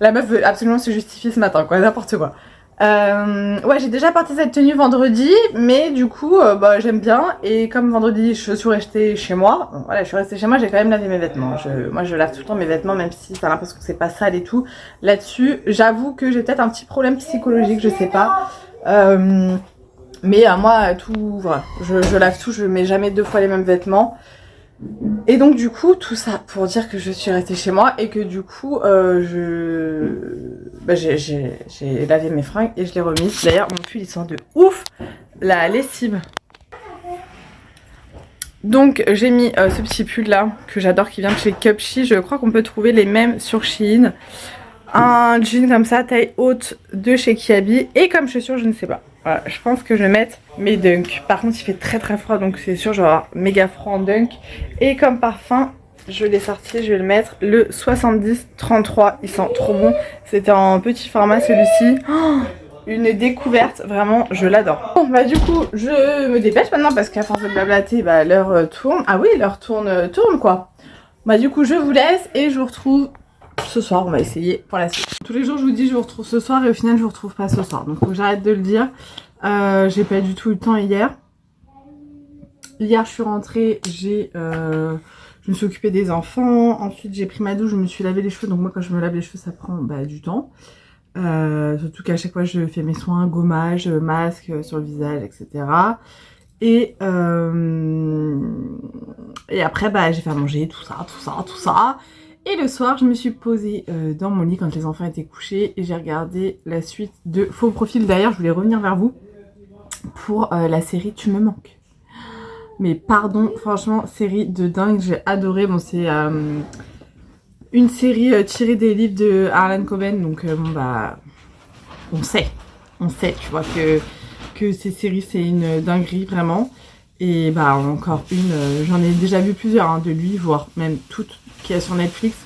La meuf veut absolument se justifier ce matin, quoi, n'importe quoi. Ouais, j'ai déjà porté cette tenue vendredi, mais du coup, bah, j'aime bien. Et comme vendredi, je suis restée chez moi. Donc, voilà, je suis restée chez moi, j'ai quand même lavé mes vêtements. Moi, je lave tout le temps mes vêtements, même si t'as l'impression que c'est pas sale et tout. Là-dessus, j'avoue que j'ai peut-être un petit problème psychologique, je sais pas. Mais moi, tout, voilà, je lave tout, je mets jamais 2 fois les mêmes vêtements. Et donc du coup, tout ça pour dire que je suis restée chez moi et que du coup, j'ai lavé mes fringues et je les remises. D'ailleurs, mon pull il sent de ouf la lessive. Donc j'ai mis ce petit pull là que j'adore qui vient de chez Cupshe. Je crois qu'on peut trouver les mêmes sur Shein. Un jean comme ça, taille haute de chez Kiabi. Et comme chaussures, je ne sais pas. Voilà, je pense que je vais mettre mes Dunk. Par contre, il fait très très froid, donc c'est sûr, je vais avoir méga froid en Dunk. Et comme parfum, je l'ai sorti, je vais le mettre le 70-33. Il sent trop bon. C'était en petit format celui-ci. Oh, une découverte, vraiment, je l'adore. Bon, bah du coup, je me dépêche maintenant parce qu'à force de blablater, bah l'heure tourne. Ah oui, l'heure tourne quoi. Bah du coup, je vous laisse et je vous retrouve ce soir, on va essayer pour la suite. Tous les jours, je vous dis, je vous retrouve ce soir et au final, je vous retrouve pas ce soir. Donc, faut que j'arrête de le dire. J'ai pas du tout eu le temps hier. Hier, je suis rentrée, je me suis occupée des enfants. Ensuite, j'ai pris ma douche, je me suis lavé les cheveux. Donc, moi, quand je me lave les cheveux, ça prend du temps. Surtout qu'à chaque fois, je fais mes soins, gommage, masque sur le visage, etc. Et après, j'ai fait à manger, tout ça. Et le soir, je me suis posée dans mon lit quand les enfants étaient couchés et j'ai regardé la suite de Faux Profil. D'ailleurs, je voulais revenir vers vous pour la série Tu me manques. Mais pardon, franchement, série de dingue, j'ai adoré. Bon, c'est une série tirée des livres de Harlan Coben, donc on sait, tu vois, que ces séries, c'est une dinguerie, vraiment. Et encore une, j'en ai déjà vu plusieurs de lui, voire même toutes qui est sur Netflix.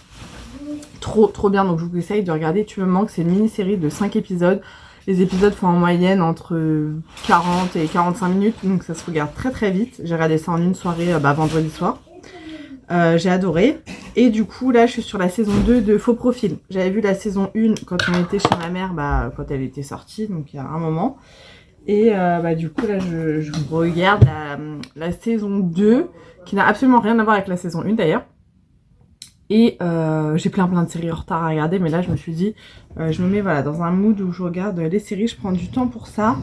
Trop bien, donc je vous conseille de regarder Tu me manques, c'est une mini-série de 5 épisodes. Les épisodes font en moyenne entre 40 et 45 minutes, donc ça se regarde très vite. J'ai regardé ça en une soirée vendredi soir. J'ai adoré. Et du coup, là, je suis sur la saison 2 de Faux Profil. J'avais vu la saison 1 quand on était chez ma mère, quand elle était sortie, donc il y a un moment. Et du coup, là, je regarde la saison 2, qui n'a absolument rien à voir avec la saison 1 d'ailleurs. Et j'ai plein de séries en retard à regarder, mais là je me suis dit, je me mets dans un mood où je regarde les séries, je prends du temps pour ça.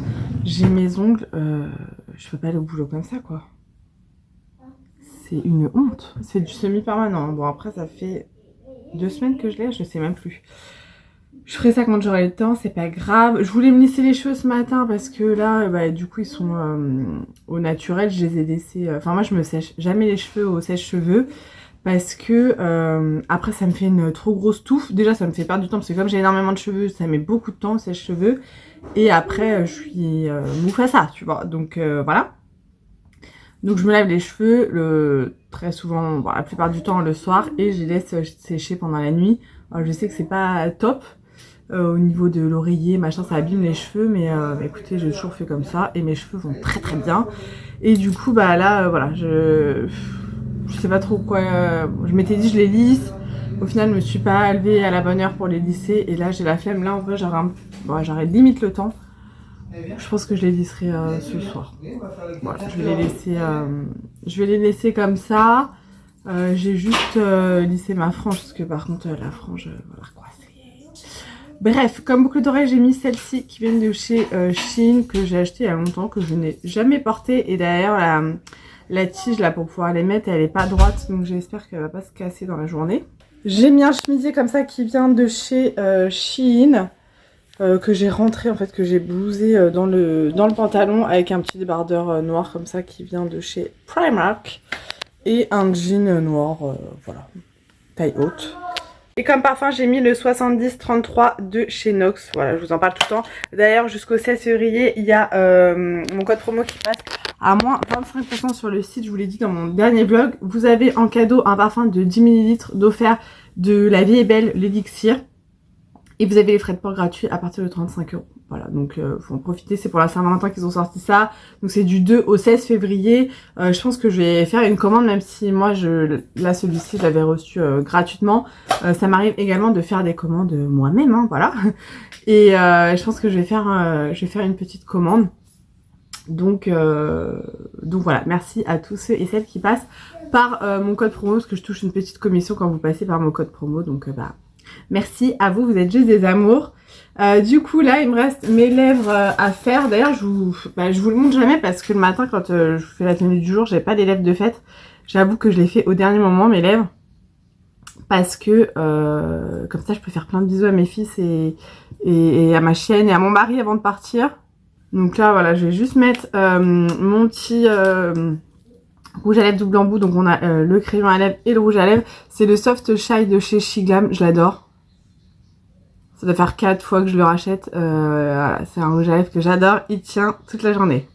J'ai mes ongles, je peux pas aller au boulot comme ça quoi. C'est une honte, c'est du semi-permanent. Bon après ça fait 2 semaines que je l'ai, je sais même plus. Je ferai ça quand j'aurai le temps, c'est pas grave. Je voulais me lisser les cheveux ce matin parce que là, du coup ils sont au naturel, je les ai laissés... Enfin moi je me sèche jamais les cheveux au sèche-cheveux. Parce que après ça me fait une trop grosse touffe. Déjà ça me fait perdre du temps parce que comme j'ai énormément de cheveux, ça met beaucoup de temps au sèche-cheveux. Et après je suis mouffe à ça, tu vois. Donc voilà. Donc je me lave les cheveux très souvent, la plupart du temps le soir. Et je les laisse sécher pendant la nuit. Alors, je sais que c'est pas top au niveau de l'oreiller, machin, ça abîme les cheveux. Mais écoutez, j'ai toujours fait comme ça. Et mes cheveux vont très bien. Et du coup là, voilà, je sais pas trop quoi, je m'étais dit je les lisse, au final je me suis pas levée à la bonne heure pour les lisser et là j'ai la flemme, là en vrai j'aurais limite le temps, je pense que je les lisserai ce soir. Voilà, je vais les laisser comme ça, j'ai juste lissé ma frange parce que par contre la frange, voilà quoi, c'est... Bref, comme boucle d'oreille j'ai mis celle-ci qui vient de chez Shein, que j'ai acheté il y a longtemps, que je n'ai jamais portée et d'ailleurs la tige là pour pouvoir les mettre, elle est pas droite, donc j'espère qu'elle va pas se casser dans la journée. J'ai mis un chemisier comme ça qui vient de chez Shein, que j'ai rentré en fait, que j'ai blousé dans le pantalon avec un petit débardeur noir comme ça qui vient de chez Primark et un jean noir, voilà, taille haute. Et comme parfum, j'ai mis le 7033 de chez Nox. Voilà, je vous en parle tout le temps. D'ailleurs, jusqu'au 16 février, il y a mon code promo qui passe à moins 25% sur le site. Je vous l'ai dit dans mon dernier vlog. Vous avez en cadeau un parfum de 10 ml d'offert de La Vie est Belle, l'élixir. Et vous avez les frais de port gratuits à partir de 35 €. Voilà, donc faut en profiter, c'est pour la Saint-Valentin qu'ils ont sorti ça. Donc c'est du 2 au 16 février. Je pense que je vais faire une commande, même si moi, là celui-ci, je l'avais reçu gratuitement. Ça m'arrive également de faire des commandes moi-même, hein, voilà. Et je pense que je vais faire une petite commande. Donc voilà, merci à tous ceux et celles qui passent par mon code promo, parce que je touche une petite commission quand vous passez par mon code promo. Donc merci à vous, vous êtes juste des amours. Du coup là il me reste mes lèvres à faire. D'ailleurs je vous le montre jamais parce que le matin quand je fais la tenue du jour, j'ai pas les lèvres de fête. J'avoue que je les fais au dernier moment, mes lèvres, parce que comme ça je peux faire plein de bisous à mes fils et à ma chienne et à mon mari avant de partir. Donc là voilà, je vais juste mettre mon petit rouge à lèvres double embout. Donc on a le crayon à lèvres et le rouge à lèvres. C'est le Soft Shy de chez Shiglam, je l'adore. Ça doit faire 4 fois que je le rachète. Voilà, c'est un rouge à lèvres que j'adore. Il tient toute la journée.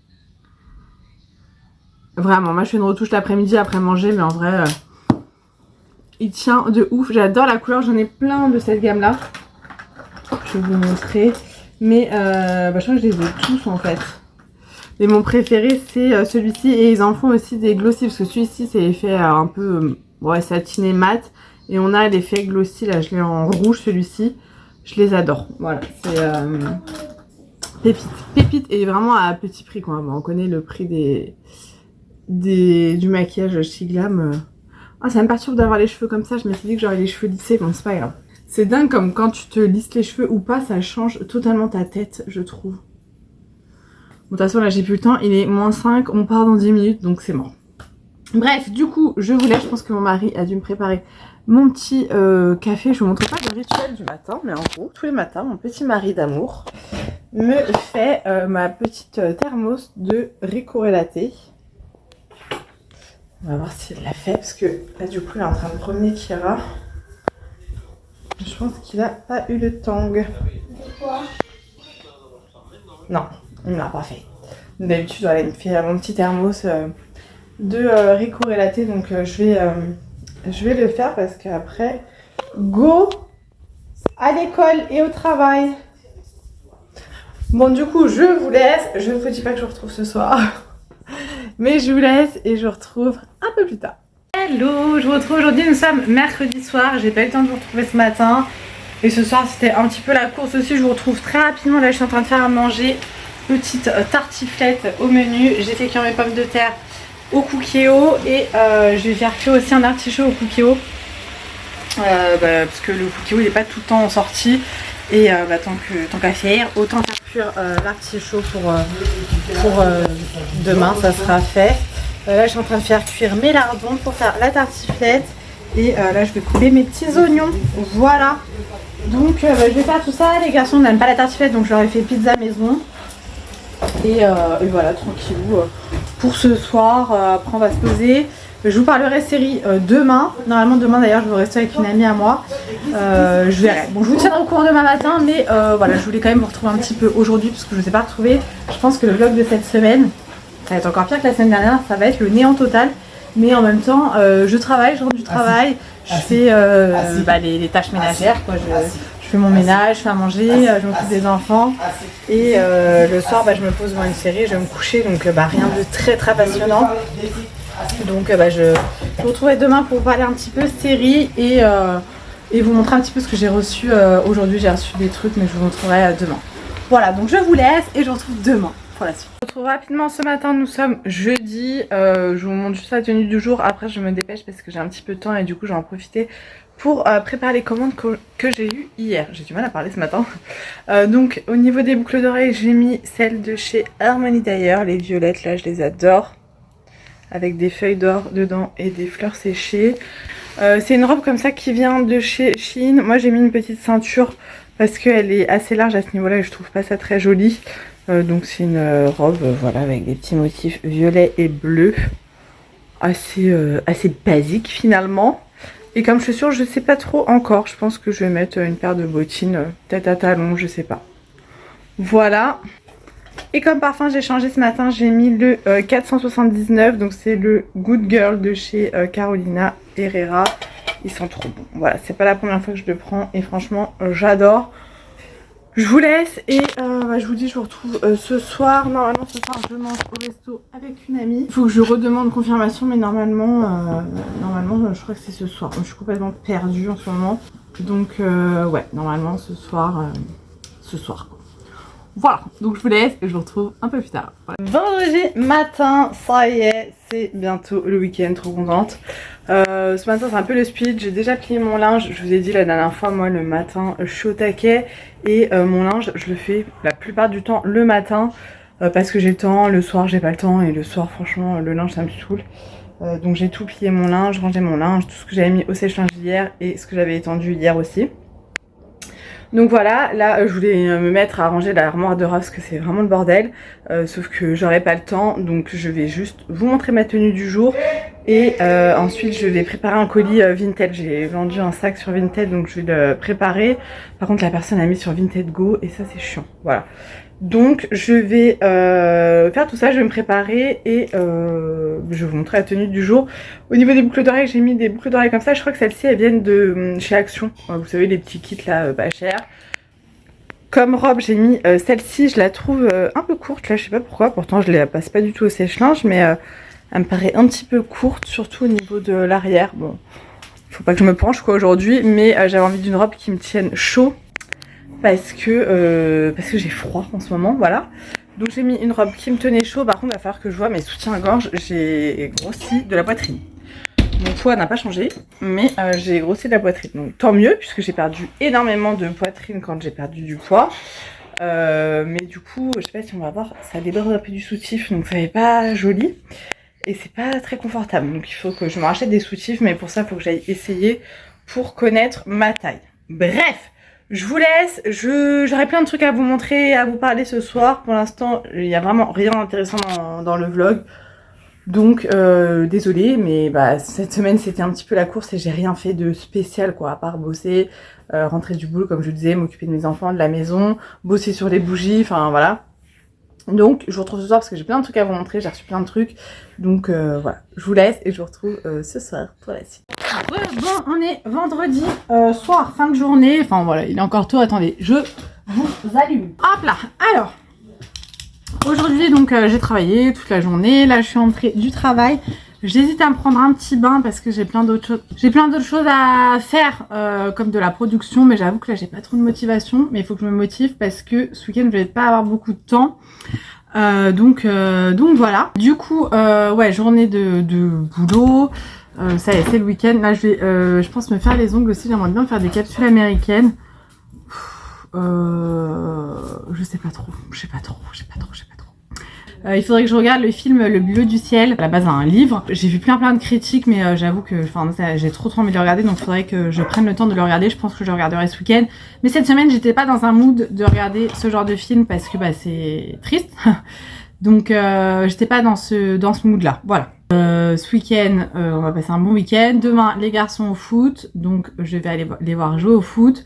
Vraiment, moi je fais une retouche l'après-midi après manger, mais en vrai, il tient de ouf. J'adore la couleur, j'en ai plein de cette gamme-là. Je vais vous montrer. Mais je crois que je les ai tous en fait. Et mon préféré c'est celui-ci. Et ils en font aussi des glossy, parce que celui-ci c'est fait un peu satiné mat. Et on a l'effet glossy, là je l'ai en rouge celui-ci. Je les adore. Voilà, c'est pépite. Pépite et vraiment à petit prix quoi. Bon, on connaît le prix du maquillage chez Glam. Ah, ça me perturbe d'avoir les cheveux comme ça. Je m'étais dit que j'aurais les cheveux lissés. Bon, c'est pas grave. C'est dingue comme quand tu te lisses les cheveux ou pas, ça change totalement ta tête, je trouve. Bon, de toute façon, là, j'ai plus le temps. Il est -5. On part dans 10 minutes, donc c'est mort. Bref, du coup, je vous laisse. Je pense que mon mari a dû me préparer mon petit café. Je vous montre pas le rituel du matin, mais en gros, tous les matins, mon petit mari d'amour me fait ma petite thermos de Ricoré Latte. On va voir s'il l'a fait, parce que là, du coup, il est en train de promener Kira. Je pense qu'il a pas eu le tang. Pourquoi? Non, il ne l'a pas fait. D'habitude, voilà, il me fait mon petit thermos de Ricoré Latte, donc je vais le faire parce qu'après, go à l'école et au travail. Bon, du coup, je vous laisse. Je ne vous dis pas que je vous retrouve ce soir, mais je vous laisse et je vous retrouve un peu plus tard. Hello, je vous retrouve aujourd'hui. Nous sommes mercredi soir. J'ai pas eu le temps de vous retrouver ce matin. Et ce soir, c'était un petit peu la course aussi. Je vous retrouve très rapidement. Là, je suis en train de faire à manger. Petite tartiflette au menu. J'ai fait cuire mes pommes de terre au cookéo. Et je vais faire cuire aussi un artichaut au cookéo. Parce que le cookéo, il n'est pas tout le temps en sortie. Et tant qu'à faire, autant faire cuire l'artichaut pour demain. Ça sera fait. Là, je suis en train de faire cuire mes lardons pour faire la tartiflette. Et là, je vais couper mes petits oignons. Voilà. Donc, je vais faire tout ça. Les garçons n'aiment pas la tartiflette, donc je leur ai fait pizza maison. Et voilà, tranquillou. Pour ce soir, après, on va se poser. Je vous parlerai série demain. Normalement, demain, d'ailleurs, je vais rester avec une amie à moi. Je verrai. Bon, je vous tiendrai au courant demain matin. Mais voilà, je voulais quand même vous retrouver un petit peu aujourd'hui, parce que je ne vous ai pas retrouvé. Je pense que le vlog de cette semaine, ça va être encore pire que la semaine dernière, ça va être le néant total. Mais en même temps, je travaille, je rentre du travail, je fais les tâches ménagères, quoi. Je fais mon ménage, je fais à manger, je m'occupe des enfants. Et le soir, je me pose devant une série, je vais me coucher, donc rien de très très passionnant. Donc je vous retrouverai demain pour parler un petit peu série et vous montrer un petit peu ce que j'ai reçu aujourd'hui. J'ai reçu des trucs, mais je vous montrerai demain. Voilà, donc je vous laisse et je vous retrouve demain. La suite. Je vous retrouve rapidement ce matin, nous sommes jeudi. Je vous montre juste la tenue du jour. Après je me dépêche parce que j'ai un petit peu de temps et du coup j'en ai profité pour préparer les commandes que j'ai eues hier. J'ai du mal à parler ce matin. Donc au niveau des boucles d'oreilles, j'ai mis celles de chez Harmony d'ailleurs. Les violettes là, je les adore. Avec des feuilles d'or dedans et des fleurs séchées. C'est une robe comme ça qui vient de chez Shein. Moi j'ai mis une petite ceinture parce qu'elle est assez large à ce niveau là et je trouve pas ça très joli. Donc c'est une robe voilà, avec des petits motifs violets et bleus, assez basique finalement. Et comme chaussure, je sais pas trop encore, je pense que je vais mettre une paire de bottines tête à talons, je sais pas. Voilà. Et comme parfum, j'ai changé ce matin, j'ai mis le 479, donc c'est le Good Girl de chez Carolina Herrera. Ils sont trop bons. Voilà, c'est pas la première fois que je le prends et franchement j'adore. Je vous laisse et je vous dis je vous retrouve ce soir. Normalement ce soir je mange au resto avec une amie. Il faut que je redemande confirmation mais normalement je crois que c'est ce soir. Je suis complètement perdue en ce moment. Donc ouais, normalement ce soir. Voilà, donc je vous laisse et je vous retrouve un peu plus tard. Voilà. Vendredi matin, ça y est, c'est bientôt le week-end, trop contente. Ce matin c'est un peu le speed, j'ai déjà plié mon linge. Je vous ai dit la dernière fois, moi le matin je suis au taquet. Et mon linge je le fais la plupart du temps le matin parce que j'ai le temps, le soir j'ai pas le temps. Et le soir franchement le linge ça me saoule. Donc j'ai tout plié mon linge, rangé mon linge, tout ce que j'avais mis au sèche-linge hier et ce que j'avais étendu hier aussi. Donc voilà, là je voulais me mettre à ranger l'armoire de Ross parce que c'est vraiment le bordel. Sauf que j'aurai pas le temps, donc je vais juste vous montrer ma tenue du jour. Et ensuite je vais préparer un colis Vinted. J'ai vendu un sac sur Vinted, donc je vais le préparer. Par contre la personne a mis sur Vinted Go et ça c'est chiant, voilà. Donc je vais faire tout ça, je vais me préparer et je vais vous montrer la tenue du jour. Au niveau des boucles d'oreilles, j'ai mis des boucles d'oreilles comme ça. Je crois que celles-ci elles viennent de chez Action. Vous savez les petits kits là pas chers. Comme robe j'ai mis celle-ci, je la trouve un peu courte là, je sais pas pourquoi. Pourtant je la passe pas du tout au sèche-linge mais elle me paraît un petit peu courte, surtout au niveau de l'arrière. Bon, faut pas que je me penche quoi aujourd'hui, mais j'avais envie d'une robe qui me tienne chaud parce que j'ai froid en ce moment, voilà. Donc j'ai mis une robe qui me tenait chaud. Par contre, il va falloir que je vois mes soutiens-gorge. J'ai grossi de la poitrine. Mon poids n'a pas changé, mais j'ai grossi de la poitrine. Donc tant mieux, puisque j'ai perdu énormément de poitrine quand j'ai perdu du poids. Mais du coup, je sais pas si on va voir, ça déborde un peu du soutif, donc ça n'est pas joli. Et c'est pas très confortable. Donc il faut que je me rachète des soutifs, mais pour ça, il faut que j'aille essayer pour connaître ma taille. Bref, je vous laisse. J'aurai plein de trucs à vous montrer, à vous parler ce soir. Pour l'instant, il n'y a vraiment rien d'intéressant dans le vlog. Donc désolée, mais cette semaine c'était un petit peu la course et j'ai rien fait de spécial quoi, à part bosser, rentrer du boulot comme je vous disais, m'occuper de mes enfants, de la maison, bosser sur les bougies, enfin voilà. Donc je vous retrouve ce soir parce que j'ai plein de trucs à vous montrer, j'ai reçu plein de trucs. Donc voilà, je vous laisse et je vous retrouve ce soir pour la suite. Bon, on est vendredi soir, fin de journée, enfin voilà, il est encore tôt, attendez, je vous allume. Hop là, alors... Aujourd'hui donc j'ai travaillé toute la journée, là je suis entrée du travail. J'hésite à me prendre un petit bain parce que j'ai plein d'autres choses à faire comme de la production, mais j'avoue que là j'ai pas trop de motivation, mais il faut que je me motive parce que ce week-end je vais pas avoir beaucoup de temps. Donc voilà. Du coup ouais, journée de boulot, ça y est, c'est le week-end. Là je vais je pense me faire les ongles aussi, j'aimerais bien me faire des capsules américaines. Je sais pas trop. Il faudrait que je regarde le film Le Bleu du ciel, à la base un livre. J'ai vu plein de critiques, mais j'avoue que j'ai trop envie de le regarder, donc il faudrait que je prenne le temps de le regarder. Je pense que je le regarderai ce week-end. Mais cette semaine, j'étais pas dans un mood de regarder ce genre de film parce que c'est triste. Donc j'étais pas dans ce mood là. Voilà. Ce week-end, on va passer un bon week-end. Demain, les garçons au foot, donc je vais aller les voir jouer au foot.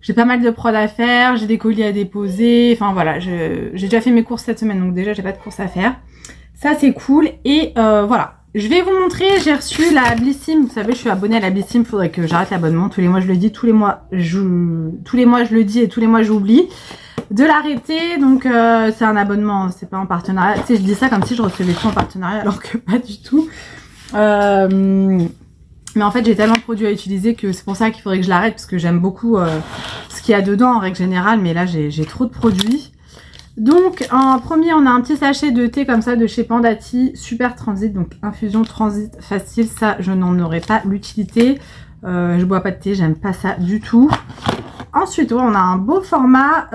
J'ai pas mal de prod à faire, j'ai des colis à déposer, enfin voilà, j'ai déjà fait mes courses cette semaine, donc déjà j'ai pas de courses à faire. Ça c'est cool, et voilà. Je vais vous montrer, j'ai reçu la Blissim, vous savez je suis abonnée à la Blissim, faudrait que j'arrête l'abonnement, tous les mois je le dis, tous les mois je le dis et tous les mois j'oublie de l'arrêter, donc c'est un abonnement, c'est pas en partenariat, tu sais je dis ça comme si je recevais tout en partenariat alors que pas du tout. Mais en fait j'ai tellement de produits à utiliser que c'est pour ça qu'il faudrait que je l'arrête parce que j'aime beaucoup ce qu'il y a dedans en règle générale, mais là j'ai trop de produits. Donc en premier on a un petit sachet de thé comme ça de chez Pandati, super transit, donc infusion transit facile, ça je n'en aurais pas l'utilité. Je bois pas de thé, j'aime pas ça du tout. Ensuite on a un beau format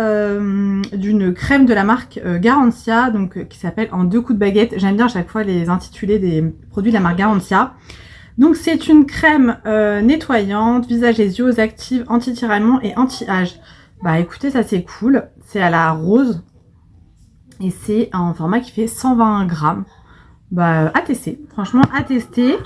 d'une crème de la marque Garantia, donc qui s'appelle En 2 coups de baguette. J'aime bien à chaque fois les intitulés des produits de la marque Garantia. Donc c'est une crème nettoyante, visage et yeux, active, anti-tiraillement et anti-âge. Bah écoutez, ça c'est cool. C'est à la rose. Et c'est un format qui fait 120 grammes. Bah à tester, franchement à tester.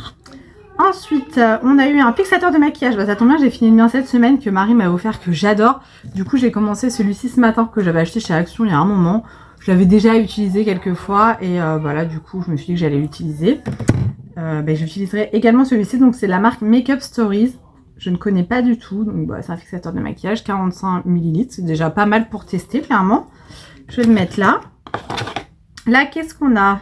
Ensuite, on a eu un fixateur de maquillage. Bah ça tombe bien, j'ai fini le mien cette semaine que Marie m'a offert, que j'adore. Du coup j'ai commencé celui-ci ce matin que j'avais acheté chez Action il y a un moment. Je l'avais déjà utilisé quelques fois et voilà, du coup je me suis dit que j'allais l'utiliser. J'utiliserai également celui-ci, donc c'est la marque Makeup Stories, je ne connais pas du tout, donc c'est un fixateur de maquillage, 45 ml, c'est déjà pas mal pour tester clairement. Je vais le mettre là. Là qu'est-ce qu'on a?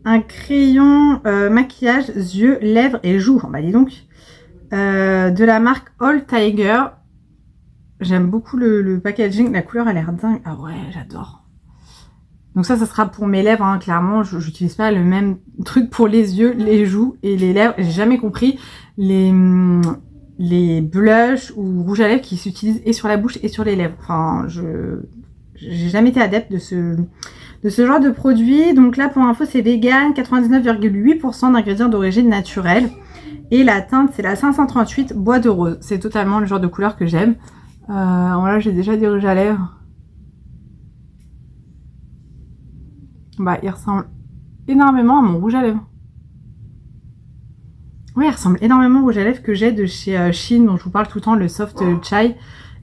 Un crayon maquillage, yeux, lèvres et joues, bah dis donc, de la marque All Tiger. J'aime beaucoup le packaging, la couleur a l'air dingue, ah ouais j'adore. Donc ça sera pour mes lèvres, hein, clairement, j'utilise pas le même truc pour les yeux, les joues et les lèvres. J'ai jamais compris les blushs ou rouges à lèvres qui s'utilisent et sur la bouche et sur les lèvres. Enfin, j'ai jamais été adepte de ce genre de produit. Donc là, pour info, c'est vegan, 99,8% d'ingrédients d'origine naturelle. Et la teinte, c'est la 538 bois de rose. C'est totalement le genre de couleur que j'aime. Voilà, j'ai déjà des rouges à lèvres. Bah, il ressemble énormément à mon rouge à lèvres. Oui, il ressemble énormément au rouge à lèvres que j'ai de chez Shein, dont je vous parle tout le temps, le Soft Chai.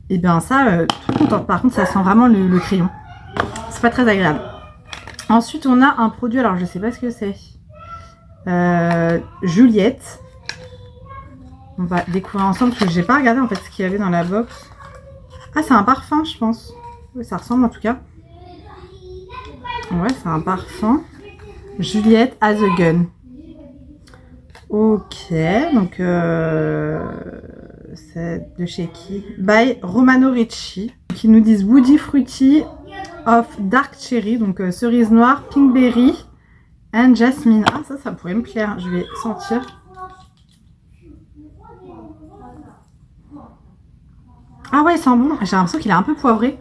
Et bien ça, tout content. Par contre, ça sent vraiment le crayon. C'est pas très agréable. Ensuite, on a un produit, alors je sais pas ce que c'est. Juliette. On va découvrir ensemble, parce que j'ai pas regardé en fait ce qu'il y avait dans la box. Ah, c'est un parfum, je pense. Oui, ça ressemble en tout cas. Ouais, c'est un parfum. Juliette as a gun. Ok, donc c'est de chez qui? By Romano Ricci, qui nous disent Woody Fruity of Dark Cherry, donc cerise noire, pinkberry and jasmine. Ah ça pourrait me plaire, je vais sentir. Ah ouais, il sent bon, j'ai l'impression qu'il est un peu poivré.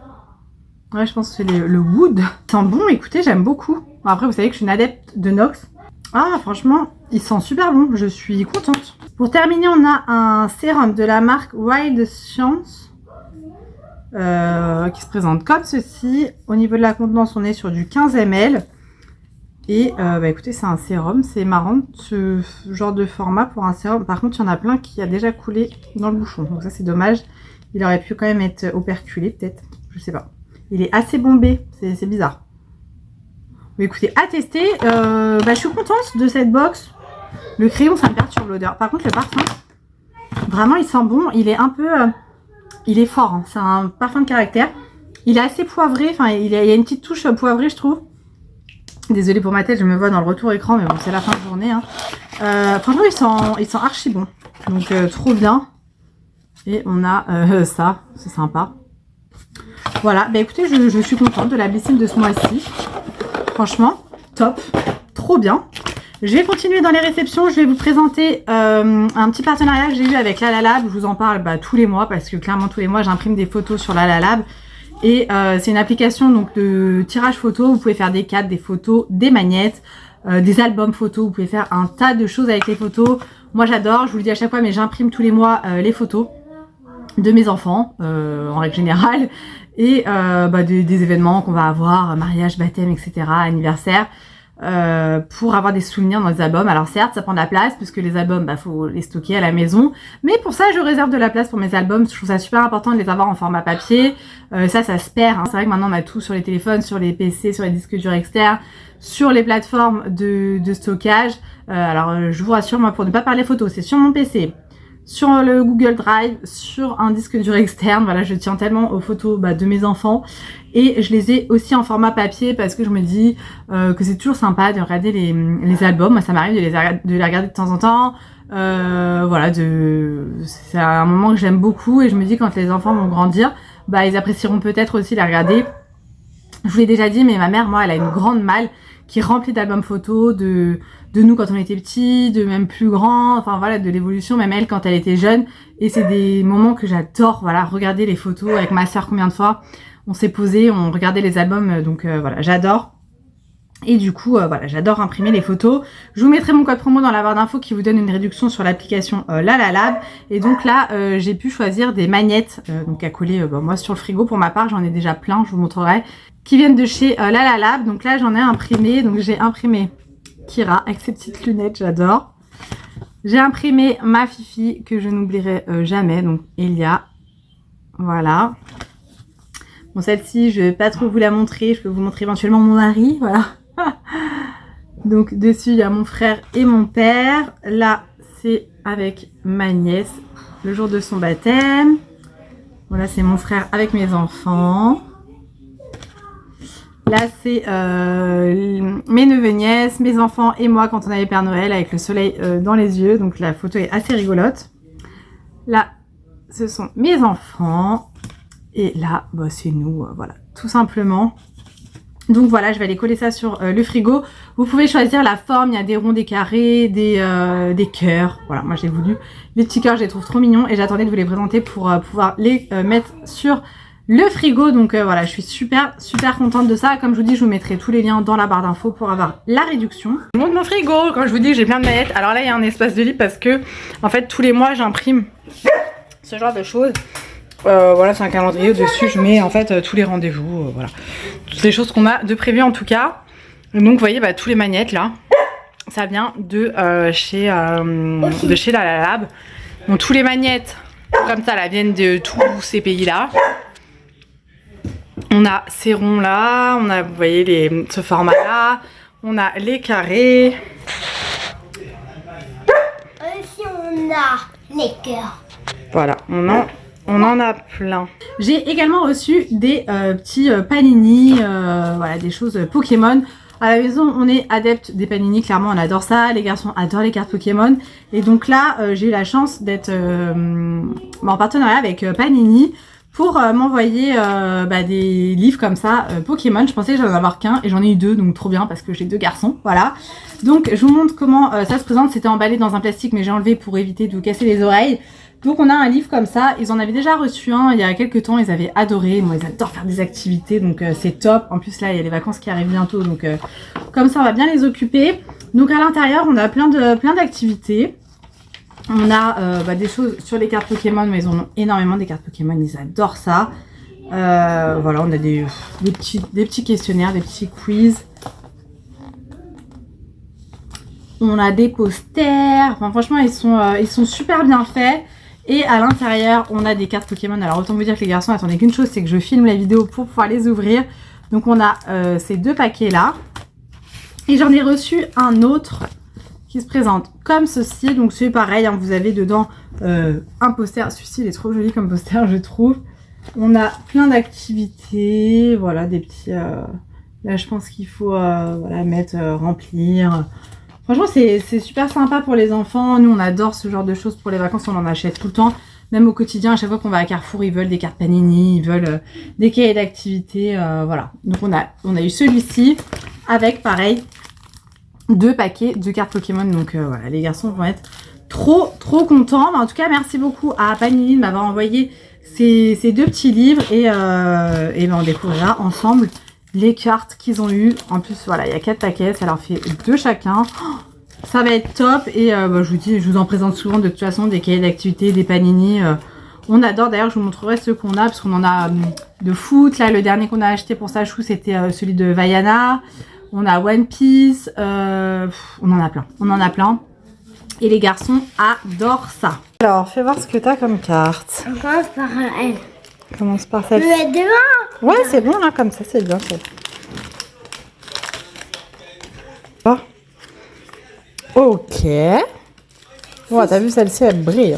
Ouais, je pense que c'est le wood. Il sent bon, écoutez, j'aime beaucoup. Bon, après, vous savez que je suis une adepte de Nox. Ah, franchement, il sent super bon. Je suis contente. Pour terminer, on a un sérum de la marque Wild Science qui se présente comme ceci. Au niveau de la contenance, on est sur du 15 ml. Et bah, écoutez, c'est un sérum. C'est marrant ce genre de format pour un sérum. Par contre, il y en a plein qui a déjà coulé dans le bouchon. Donc ça, c'est dommage. Il aurait pu quand même être operculé, peut-être. Je sais pas. Il est assez bombé. C'est bizarre. Mais écoutez, à tester. Bah, je suis contente de cette box. Le crayon, ça me perturbe l'odeur. Par contre, le parfum, vraiment, il sent bon. Il est un peu... il est fort. Hein. C'est un parfum de caractère. Il est assez poivré. Enfin, il y a une petite touche poivrée, je trouve. Désolée pour ma tête, je me vois dans le retour écran. Mais bon, c'est la fin de journée. Hein. Franchement, il sent archi bon. Donc, trop bien. Et on a ça. C'est sympa. Voilà. Bah, écoutez, je suis contente de la Blissim de ce mois-ci. Franchement, top. Trop bien. Je vais continuer dans les réceptions. Je vais vous présenter un petit partenariat que j'ai eu avec Lalalab. Je vous en parle tous les mois parce que clairement tous les mois j'imprime des photos sur Lalalab. Et c'est une application donc de tirage photo. Vous pouvez faire des cadres, des photos, des magnettes, des albums photos. Vous pouvez faire un tas de choses avec les photos. Moi j'adore, je vous le dis à chaque fois, mais j'imprime tous les mois les photos de mes enfants en règle générale. Et des événements qu'on va avoir, mariage, baptême, etc., anniversaire. Pour avoir des souvenirs dans les albums. Alors certes, ça prend de la place puisque les albums, faut les stocker à la maison. Mais pour ça, je réserve de la place pour mes albums. Je trouve ça super important de les avoir en format papier. Ça se perd. Hein. C'est vrai que maintenant, on a tout sur les téléphones, sur les PC, sur les disques durs externes, sur les plateformes de stockage. Alors, je vous rassure, moi, pour ne pas parler photos, c'est sur mon PC, sur le Google Drive, sur un disque dur externe. Voilà, je tiens tellement aux photos de mes enfants. Et je les ai aussi en format papier parce que je me dis que c'est toujours sympa de regarder les albums. Moi, ça m'arrive de les regarder de temps en temps. Voilà, c'est un moment que j'aime beaucoup et je me dis quand les enfants vont grandir, ils apprécieront peut-être aussi les regarder. Je vous l'ai déjà dit, mais ma mère, moi, elle a une grande malle qui est remplie d'albums photos de nous quand on était petits, de même plus grands, enfin voilà, de l'évolution, même elle quand elle était jeune. Et c'est des moments que j'adore, voilà, regarder les photos avec ma soeur combien de fois. On s'est posé, on regardait les albums, donc voilà, j'adore. Et du coup, voilà, j'adore imprimer les photos. Je vous mettrai mon code promo dans la barre d'infos qui vous donne une réduction sur l'application Lalalab. Et donc là, j'ai pu choisir des magnettes, donc à coller moi sur le frigo. Pour ma part, j'en ai déjà plein, je vous montrerai, qui viennent de chez Lalalab. Donc là, j'en ai imprimé, donc j'ai imprimé Kira avec ses petites lunettes, j'adore. J'ai imprimé ma Fifi que je n'oublierai jamais, donc Elia. Voilà. Bon, celle-ci, je vais pas trop vous la montrer. Je peux vous montrer éventuellement mon mari. Voilà. Donc, dessus, il y a mon frère et mon père. Là, c'est avec ma nièce, le jour de son baptême. Voilà, c'est mon frère avec mes enfants. Là, c'est mes neveux-nièces, mes enfants et moi quand on avait Père Noël avec le soleil dans les yeux. Donc, la photo est assez rigolote. Là, ce sont mes enfants. Et là, c'est nous, voilà, tout simplement. Donc voilà, je vais aller coller ça sur le frigo. Vous pouvez choisir la forme, il y a des ronds, des carrés, des cœurs. Voilà, moi j'ai voulu les petits cœurs, je les trouve trop mignons. Et j'attendais de vous les présenter pour pouvoir les mettre sur le frigo. Donc voilà, je suis super contente de ça. Comme je vous dis, je vous mettrai tous les liens dans la barre d'infos pour avoir la réduction. Je monte mon frigo, quand je vous dis que j'ai plein de manettes. Alors là, il y a un espace de lit parce que, en fait, tous les mois, j'imprime ce genre de choses. Voilà, c'est un calendrier, dessus je mets en fait tous les rendez-vous, voilà, toutes les choses qu'on a de prévues en tout cas. Donc vous voyez, tous les magnettes là, ça vient de chez Lalalab. Donc tous les magnettes comme ça là viennent de tous ces pays là. On a ces ronds là, on a, vous voyez, ce format là, on a les carrés. Aussi on a les cœurs. Voilà, on en a plein. J'ai également reçu des petits panini, voilà, des choses Pokémon. À la maison, on est adepte des panini, clairement on adore ça, les garçons adorent les cartes Pokémon. Et donc là, j'ai eu la chance d'être en partenariat avec Panini pour m'envoyer des livres comme ça, Pokémon. Je pensais que j'en avoir qu'un et j'en ai eu 2, donc trop bien parce que j'ai 2 garçons, voilà. Donc je vous montre comment ça se présente. C'était emballé dans un plastique mais j'ai enlevé pour éviter de vous casser les oreilles. Donc on a un livre comme ça, ils en avaient déjà reçu un il y a quelques temps, ils avaient adoré, moi ils adorent faire des activités, donc c'est top. En plus là il y a les vacances qui arrivent bientôt, donc comme ça on va bien les occuper. Donc à l'intérieur on a plein d'activités. On a des choses sur les cartes Pokémon, mais ils en ont énormément des cartes Pokémon, ils adorent ça. Voilà, on a des petits questionnaires, des petits quiz. On a des posters, enfin franchement ils sont super bien faits. Et à l'intérieur, on a des cartes Pokémon. Alors autant vous dire que les garçons, attendez qu'une chose, c'est que je filme la vidéo pour pouvoir les ouvrir. Donc on a ces 2 paquets là. Et j'en ai reçu un autre qui se présente comme ceci. Donc c'est pareil, hein, vous avez dedans un poster. Celui-ci il est trop joli comme poster, je trouve. On a plein d'activités, voilà, des petits... là je pense qu'il faut voilà, mettre, remplir... Franchement, c'est super sympa pour les enfants. Nous, on adore ce genre de choses pour les vacances. On en achète tout le temps. Même au quotidien, à chaque fois qu'on va à Carrefour, ils veulent des cartes Panini, ils veulent des cahiers d'activité. Voilà. Donc, on a eu celui-ci avec, pareil, 2 paquets de cartes Pokémon. Donc, voilà, les garçons vont être trop contents. Mais en tout cas, merci beaucoup à Panini de m'avoir envoyé ces 2 petits livres. Et on découvrira ensemble les cartes qu'ils ont eues. En plus voilà, il y a 4 paquets, ça leur fait 2 chacun. Ça va être top. Et je vous en présente souvent de toute façon, des cahiers d'activité, des Panini, on adore. D'ailleurs je vous montrerai ceux qu'on a, parce qu'on en a de foot. Là le dernier qu'on a acheté pour sa chou, c'était celui de Vaiana. On a One Piece, on en a plein, et les garçons adorent ça. Alors fais voir ce que tu as comme carte. On commence par elle. Commence par celle-ci. Tu veux être devant? Ouais, c'est bon là, comme ça, c'est bien. Oh. Ok. Oh, t'as vu, celle-ci, elle brille.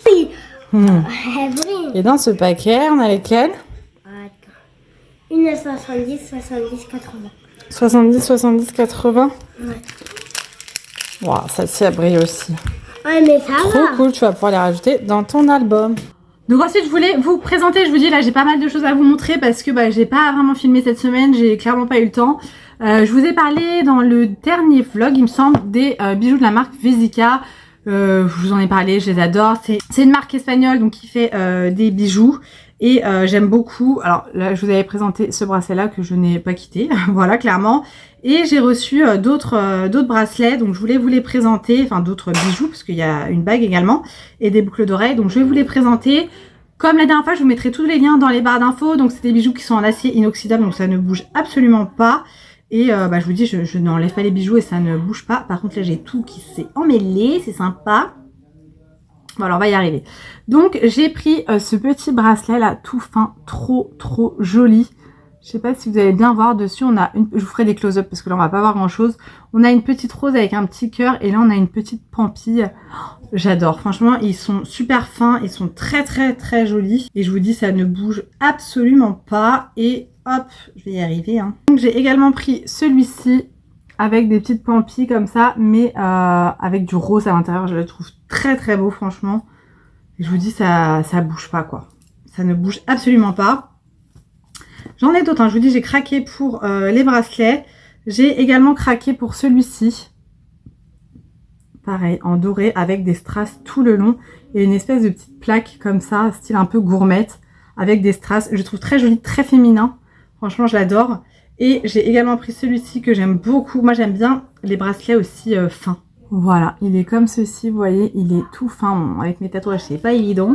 Oui. Elle brille. Et dans ce paquet, on a lesquels? Attends. Une 70, 70, 80. 70, 70, 80. Ouais. Wow, celle-ci, elle brille aussi. Ouais, mais ça Trop va. cool, tu vas pouvoir les rajouter dans ton album. Donc ensuite je voulais vous présenter, je vous dis là j'ai pas mal de choses à vous montrer parce que j'ai pas vraiment filmé cette semaine, j'ai clairement pas eu le temps. Je vous ai parlé dans le dernier vlog il me semble des bijoux de la marque Vesica. Je vous en ai parlé, je les adore, c'est une marque espagnole donc qui fait des bijoux et j'aime beaucoup. Alors là je vous avais présenté ce bracelet là que je n'ai pas quitté, voilà clairement. Et j'ai reçu d'autres bracelets, donc je voulais vous les présenter, enfin d'autres bijoux, parce qu'il y a une bague également, et des boucles d'oreilles, donc je vais vous les présenter. Comme la dernière fois, je vous mettrai tous les liens dans les barres d'infos, donc c'est des bijoux qui sont en acier inoxydable, donc ça ne bouge absolument pas. Et je vous dis, je n'enlève pas les bijoux et ça ne bouge pas. Par contre là j'ai tout qui s'est emmêlé, c'est sympa. Bon alors on va y arriver. Donc j'ai pris ce petit bracelet là, tout fin, trop joli. Je sais pas si vous allez bien voir dessus, on a une... Je vous ferai des close-up parce que là on va pas voir grand chose. On a une petite rose avec un petit cœur et là on a une petite pampille. Oh, j'adore, franchement ils sont super fins, ils sont très jolis. Et je vous dis ça ne bouge absolument pas. Et hop, je vais y arriver. Hein. Donc j'ai également pris celui-ci avec des petites pampilles comme ça, mais avec du rose à l'intérieur. Je le trouve très beau franchement. Et je vous dis ça bouge pas quoi. Ça ne bouge absolument pas. J'en ai d'autres, hein. Je vous dis j'ai craqué pour les bracelets. J'ai également craqué pour celui-ci. Pareil, en doré avec des strass tout le long. Et une espèce de petite plaque comme ça, style un peu gourmette. Avec des strass, je le trouve très joli, très féminin. Franchement je l'adore. Et j'ai également pris celui-ci que j'aime beaucoup. Moi j'aime bien les bracelets aussi fins. Voilà, il est comme ceci, vous voyez, il est tout fin. Bon, avec mes tatouages c'est pas évident.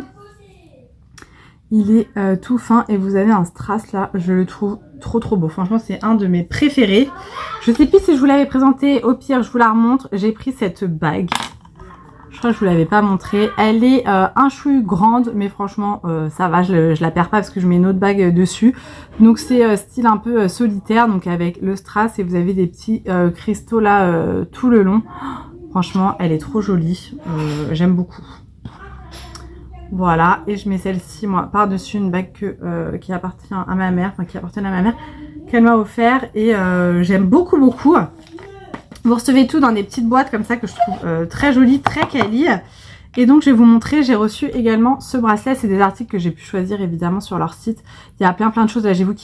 Il est tout fin et vous avez un strass là, je le trouve trop beau. Franchement c'est un de mes préférés. Je sais plus si je vous l'avais présenté, au pire je vous la remontre. J'ai pris cette bague. Je crois que je vous l'avais pas montrée. Elle est un chouï grande mais franchement ça va, je la perds pas parce que je mets une autre bague dessus. Donc c'est style un peu solitaire, donc avec le strass et vous avez des petits cristaux là tout le long. Franchement elle est trop jolie, j'aime beaucoup. Voilà, et je mets celle-ci, moi, par-dessus une bague qui appartient à ma mère, enfin qui appartenait à ma mère, qu'elle m'a offert, et j'aime beaucoup, beaucoup. Vous recevez tout dans des petites boîtes comme ça que je trouve très jolies, très quali. Et donc je vais vous montrer, j'ai reçu également ce bracelet, c'est des articles que j'ai pu choisir évidemment sur leur site. Il y a plein de choses, là j'ai vu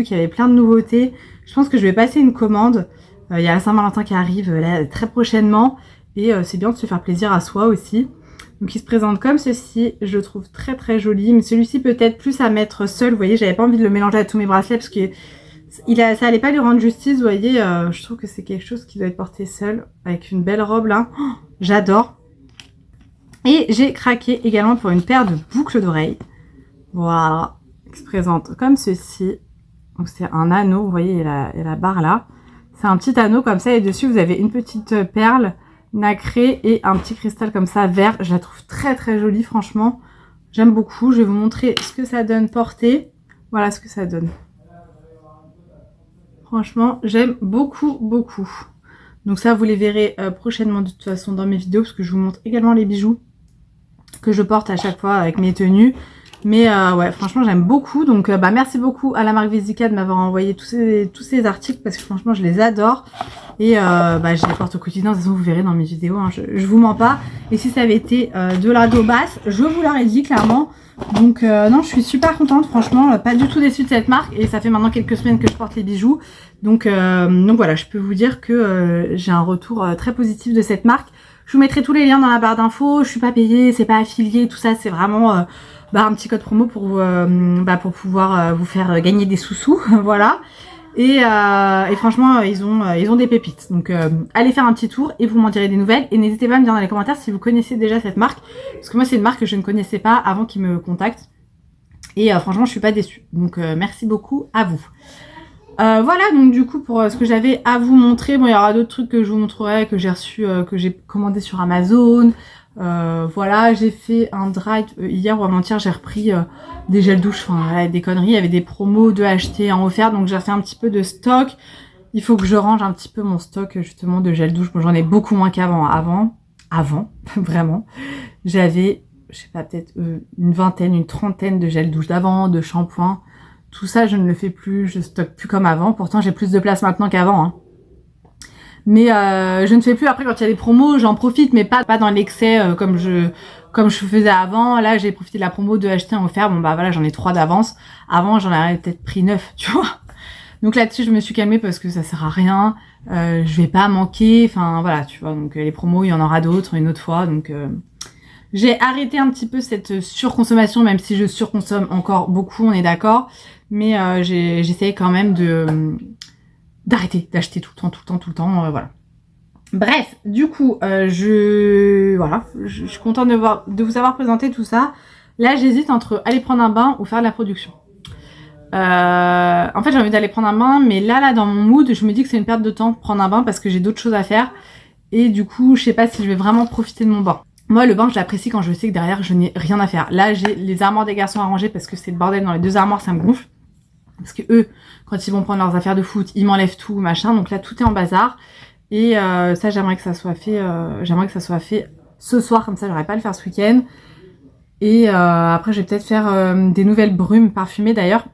qu'il y avait plein de nouveautés. Je pense que je vais passer une commande, il y a la Saint-Valentin qui arrive là très prochainement, et c'est bien de se faire plaisir à soi aussi. Donc il se présente comme ceci, je le trouve très joli, mais celui-ci peut-être plus à mettre seul, vous voyez, j'avais pas envie de le mélanger à tous mes bracelets parce que ça allait pas lui rendre justice, vous voyez, je trouve que c'est quelque chose qui doit être porté seul, avec une belle robe là, oh, j'adore. Et j'ai craqué également pour une paire de boucles d'oreilles, voilà, qui se présente comme ceci, donc c'est un anneau, vous voyez, il y a la barre là, c'est un petit anneau comme ça, et dessus vous avez une petite perle nacré et un petit cristal comme ça vert. Je la trouve très jolie, franchement j'aime beaucoup. Je vais vous montrer ce que ça donne porté. Voilà ce que ça donne, franchement j'aime beaucoup. Donc ça vous les verrez prochainement de toute façon dans mes vidéos, parce que je vous montre également les bijoux que je porte à chaque fois avec mes tenues. Mais ouais, franchement j'aime beaucoup. Donc merci beaucoup à la marque Vesica de m'avoir envoyé tous ces articles, parce que franchement je les adore. Et je les porte au quotidien, de toute façon vous verrez dans mes vidéos, hein, je vous mens pas. Et si ça avait été de la Gobasse, je vous l'aurais dit clairement. Donc non, je suis super contente, franchement, pas du tout déçue de cette marque. Et ça fait maintenant quelques semaines que je porte les bijoux. Donc voilà, je peux vous dire que j'ai un retour très positif de cette marque. Je vous mettrai tous les liens dans la barre d'infos. Je suis pas payée, c'est pas affilié, tout ça, c'est vraiment un petit code promo pour pouvoir vous faire gagner des sous-sous, voilà. Et franchement ils ont des pépites, donc allez faire un petit tour et vous m'en direz des nouvelles, et n'hésitez pas à me dire dans les commentaires si vous connaissez déjà cette marque, parce que moi c'est une marque que je ne connaissais pas avant qu'ils me contactent, et franchement je suis pas déçue, donc merci beaucoup à vous. Voilà, donc du coup pour ce que j'avais à vous montrer, bon il y aura d'autres trucs que je vous montrerai, que j'ai reçu, que j'ai commandé sur Amazon. Voilà, j'ai fait un drive hier ou avant-hier, j'ai repris des gels douche, enfin des conneries, il y avait des promos de acheter en offert, donc j'ai fait un petit peu de stock. Il faut que je range un petit peu mon stock justement de gel douche. Bon, j'en ai beaucoup moins qu'avant. Avant vraiment, j'avais, je sais pas, peut-être une vingtaine, une trentaine de gel douche d'avant, de shampoing. Tout ça je ne le fais plus, je stocke plus comme avant, pourtant j'ai plus de place maintenant qu'avant, hein. Mais je ne fais plus. Après quand il y a des promos j'en profite, mais pas dans l'excès comme je faisais avant. Là j'ai profité de la promo de acheter en offert. Bon bah voilà, j'en ai 3 d'avance. Avant j'en avais peut-être pris 9, tu vois. Donc là-dessus je me suis calmée parce que ça sert à rien. Je vais pas manquer, enfin voilà, tu vois. Donc les promos il y en aura d'autres une autre fois. Donc j'ai arrêté un petit peu cette surconsommation, même si je surconsomme encore beaucoup, on est d'accord. Mais j'essaye quand même d'arrêter d'acheter tout le temps, voilà. Bref, du coup, je suis contente de vous avoir présenté tout ça. Là, j'hésite entre aller prendre un bain ou faire de la production. En fait, j'ai envie d'aller prendre un bain, mais là, dans mon mood, je me dis que c'est une perte de temps de prendre un bain parce que j'ai d'autres choses à faire. Et du coup, je sais pas si je vais vraiment profiter de mon bain. Moi, le bain, je l'apprécie quand je sais que derrière, je n'ai rien à faire. Là, j'ai les armoires des garçons à ranger parce que c'est le bordel dans les 2 armoires, ça me gonfle. Parce que eux, quand ils vont prendre leurs affaires de foot, ils m'enlèvent tout, machin. Donc là, tout est en bazar. Et ça, j'aimerais que ça soit fait. J'aimerais que ça soit fait ce soir, comme ça, j'aurais pas à le faire ce week-end. Et après, je vais peut-être faire des nouvelles brumes parfumées. D'ailleurs,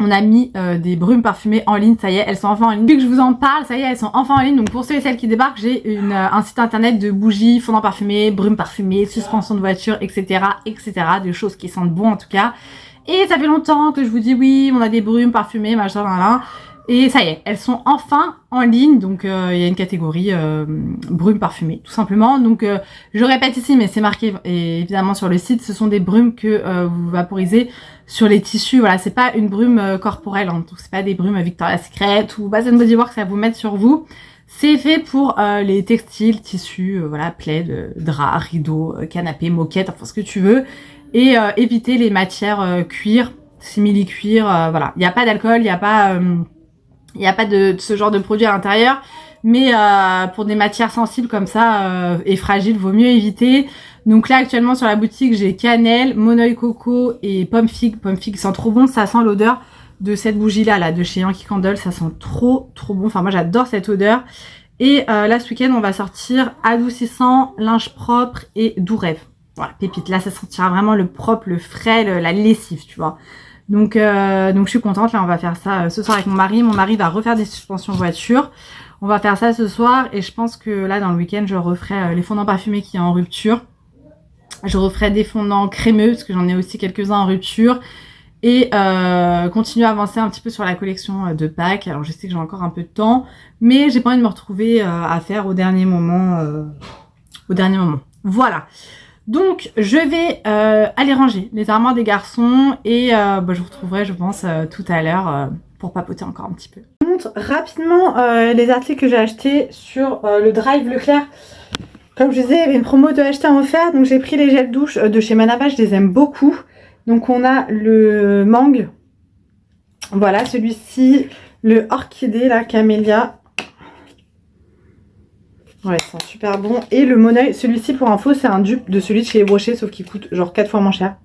on a mis des brumes parfumées en ligne. Ça y est, elles sont enfin en ligne. Depuis que je vous en parle, ça y est, elles sont enfin en ligne. Donc pour ceux et celles qui débarquent, j'ai un site internet de bougies, fondants parfumés, brumes parfumées, suspension de voiture, etc., etc. Des choses qui sentent bon en tout cas. Et ça fait longtemps que je vous dis oui, on a des brumes parfumées, machin, là. Et ça y est, elles sont enfin en ligne. Donc il y a une catégorie brumes parfumées, tout simplement. Donc je répète ici, mais c'est marqué évidemment sur le site, ce sont des brumes que vous vaporisez sur les tissus. Voilà, c'est pas une brume corporelle, hein. Donc c'est pas des brumes Victoria's Secret ou Bath & Body Works à vous mettre sur vous. C'est fait pour les textiles, tissus, voilà, plaid, draps, rideaux, canapés, moquettes, enfin ce que tu veux. Et éviter les matières cuir, simili-cuir, voilà. Il n'y a pas d'alcool, il n'y a pas de ce genre de produit à l'intérieur. Mais pour des matières sensibles comme ça et fragiles, vaut mieux éviter. Donc là, actuellement, sur la boutique, j'ai cannelle, monoeil coco et pomme figue. Pomme figue sent trop bon, ça sent l'odeur de cette bougie-là, là, de chez Yankee Candle. Ça sent trop bon. Enfin, moi, j'adore cette odeur. Et là, ce week-end, on va sortir adoucissant, linge propre et doux rêve. Voilà, pépite. Là, ça sentira vraiment le propre, le frais, la lessive, tu vois. Donc je suis contente. Là, on va faire ça ce soir avec mon mari. Mon mari va refaire des suspensions voiture. On va faire ça ce soir. Et je pense que là, dans le week-end, je referai les fondants parfumés qui est en rupture. Je referai des fondants crémeux parce que j'en ai aussi quelques-uns en rupture. Et continuer à avancer un petit peu sur la collection de Pâques. Alors, je sais que j'ai encore un peu de temps. Mais j'ai pas envie de me retrouver à faire au dernier moment. Voilà. Donc, je vais aller ranger les armoires des garçons et je vous retrouverai, je pense, tout à l'heure pour papoter encore un petit peu. Je vous montre rapidement les articles que j'ai achetés sur le Drive Leclerc. Comme je disais, il y avait une promo de acheter en offert, donc j'ai pris les gels douche de chez Manaba, je les aime beaucoup. Donc, on a le mangue, voilà, celui-ci, le orchidée, la camélia. Ouais, ils sont super bons. Et le Moneuil, celui-ci pour info, c'est un dupe de celui de chez Brochet, sauf qu'il coûte genre 4 fois moins cher.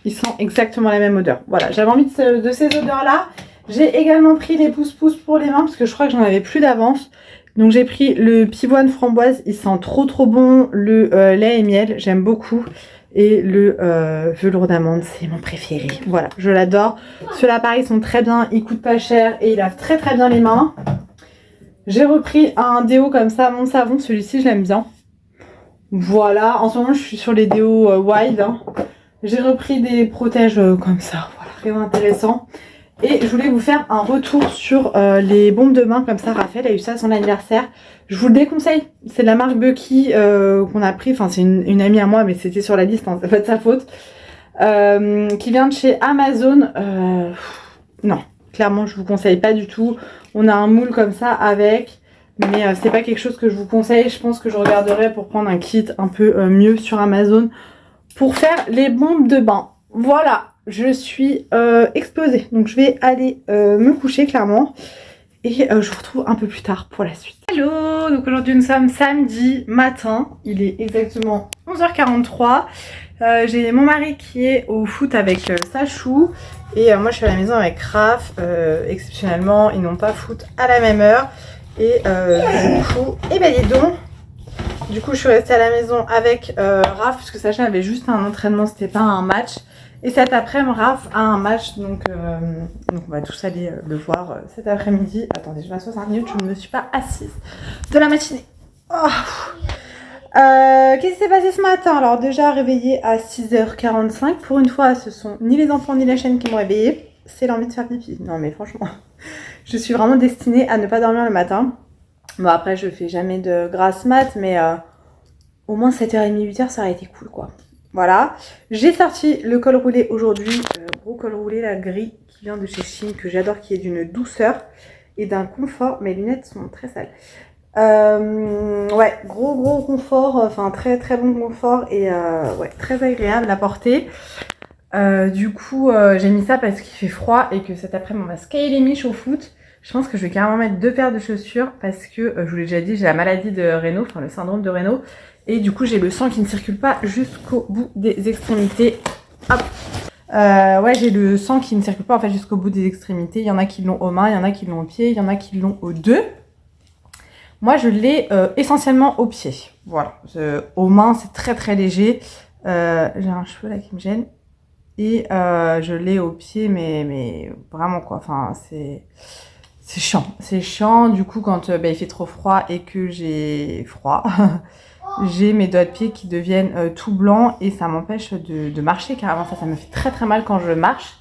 Ils sentent exactement la même odeur. Voilà, j'avais envie de ces odeurs-là. J'ai également pris les pousse-pousse pour les mains, parce que je crois que j'en avais plus d'avance. Donc j'ai pris le pivoine framboise, il sent trop bon. Le lait et miel, j'aime beaucoup. Et le velours d'amande, c'est mon préféré. Voilà, je l'adore. Ceux-là, pareil, sont très bien, ils coûtent pas cher et ils lavent très bien les mains. J'ai repris un déo comme ça, mon savon, celui-ci je l'aime bien. Voilà, en ce moment je suis sur les déos wild. Hein. J'ai repris des protèges comme ça, voilà, rien d'intéressant. Et je voulais vous faire un retour sur les bombes de main comme ça. Raphaël a eu ça à son anniversaire. Je vous le déconseille, c'est de la marque Bucky qu'on a pris, enfin c'est une amie à moi mais c'était sur la liste, hein, c'est pas de sa faute. Qui vient de chez Amazon, non. Clairement, je vous conseille pas du tout. On a un moule comme ça avec, mais c'est pas quelque chose que je vous conseille. Je pense que je regarderai pour prendre un kit un peu mieux sur Amazon pour faire les bombes de bain. Voilà, je suis explosée. Donc je vais aller me coucher clairement. Et je vous retrouve un peu plus tard pour la suite. Hello, donc aujourd'hui nous sommes samedi matin. Il est exactement 11h43. J'ai mon mari qui est au foot avec Sachou. Et moi je suis à la maison avec Raph. Exceptionnellement, ils n'ont pas foot à la même heure. Et du coup, et ben dis donc. Du coup je suis restée à la maison avec Raph. Parce que Sacha avait juste un entraînement, c'était pas un match. Et cet après-midi, Raph a un match, donc on va tous aller le voir cet après-midi. Attendez, je vais à 60 minutes, je ne me suis pas assise de la matinée. Oh. Qu'est-ce qui s'est passé ce matin? Alors déjà réveillée à 6h45. Pour une fois, ce sont ni les enfants ni la chaîne qui m'ont réveillée. C'est l'envie de faire pipi. Non mais franchement, je suis vraiment destinée à ne pas dormir le matin. Bon après, je fais jamais de grasse mat, mais au moins 7h30, 8h, ça aurait été cool quoi. Voilà, j'ai sorti le col roulé aujourd'hui, gros col roulé, la gris qui vient de chez Shein, que j'adore, qui est d'une douceur et d'un confort. Mes lunettes sont très sales. Ouais, gros confort, enfin très bon confort et ouais, très agréable à porter. Du coup, j'ai mis ça parce qu'il fait froid et que cet après-midi on va skier les miches au foot. Je pense que je vais carrément mettre 2 paires de chaussures parce que, je vous l'ai déjà dit, j'ai la maladie de Raynaud, enfin le syndrome de Raynaud. Et du coup, j'ai le sang qui ne circule pas jusqu'au bout des extrémités. Hop. Ouais, j'ai le sang qui ne circule pas en fait jusqu'au bout des extrémités. Il y en a qui l'ont aux mains, il y en a qui l'ont aux pieds, il y en a qui l'ont aux deux. Moi, je l'ai essentiellement aux pieds. Voilà. Aux mains, c'est très léger. J'ai un cheveu là qui me gêne. Et je l'ai aux pieds, mais vraiment quoi. Enfin, c'est chiant. C'est chiant. Du coup, quand il fait trop froid et que j'ai froid... J'ai mes doigts de pied qui deviennent tout blancs et ça m'empêche de marcher carrément. Ça me fait très mal quand je marche.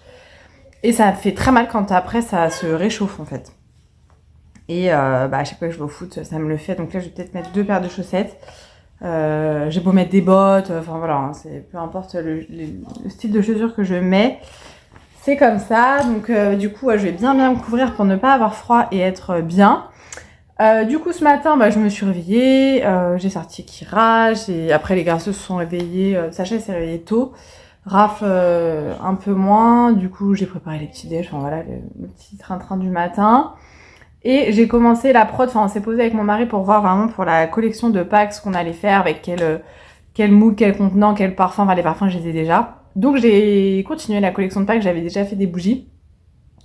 Et ça me fait très mal quand après ça se réchauffe en fait. Et à chaque fois que je vais au foot, ça me le fait. Donc là, je vais peut-être mettre 2 paires de chaussettes. J'ai beau mettre des bottes. Enfin voilà, hein, peu importe le style de chaussures que je mets. C'est comme ça. Donc du coup, je vais bien me couvrir pour ne pas avoir froid et être bien. Du coup ce matin je me suis réveillée, j'ai sorti Kira, après les garçons se sont réveillés, Sacha s'est réveillé tôt, Raph un peu moins, du coup j'ai préparé les petits déj, enfin voilà le petit train-train du matin. Et j'ai commencé la prod, enfin on s'est posé avec mon mari pour voir vraiment pour la collection de Pâques ce qu'on allait faire, avec quel mood, quel contenant, quel parfum, enfin les parfums je les ai déjà. Donc j'ai continué la collection de Pâques, j'avais déjà fait des bougies.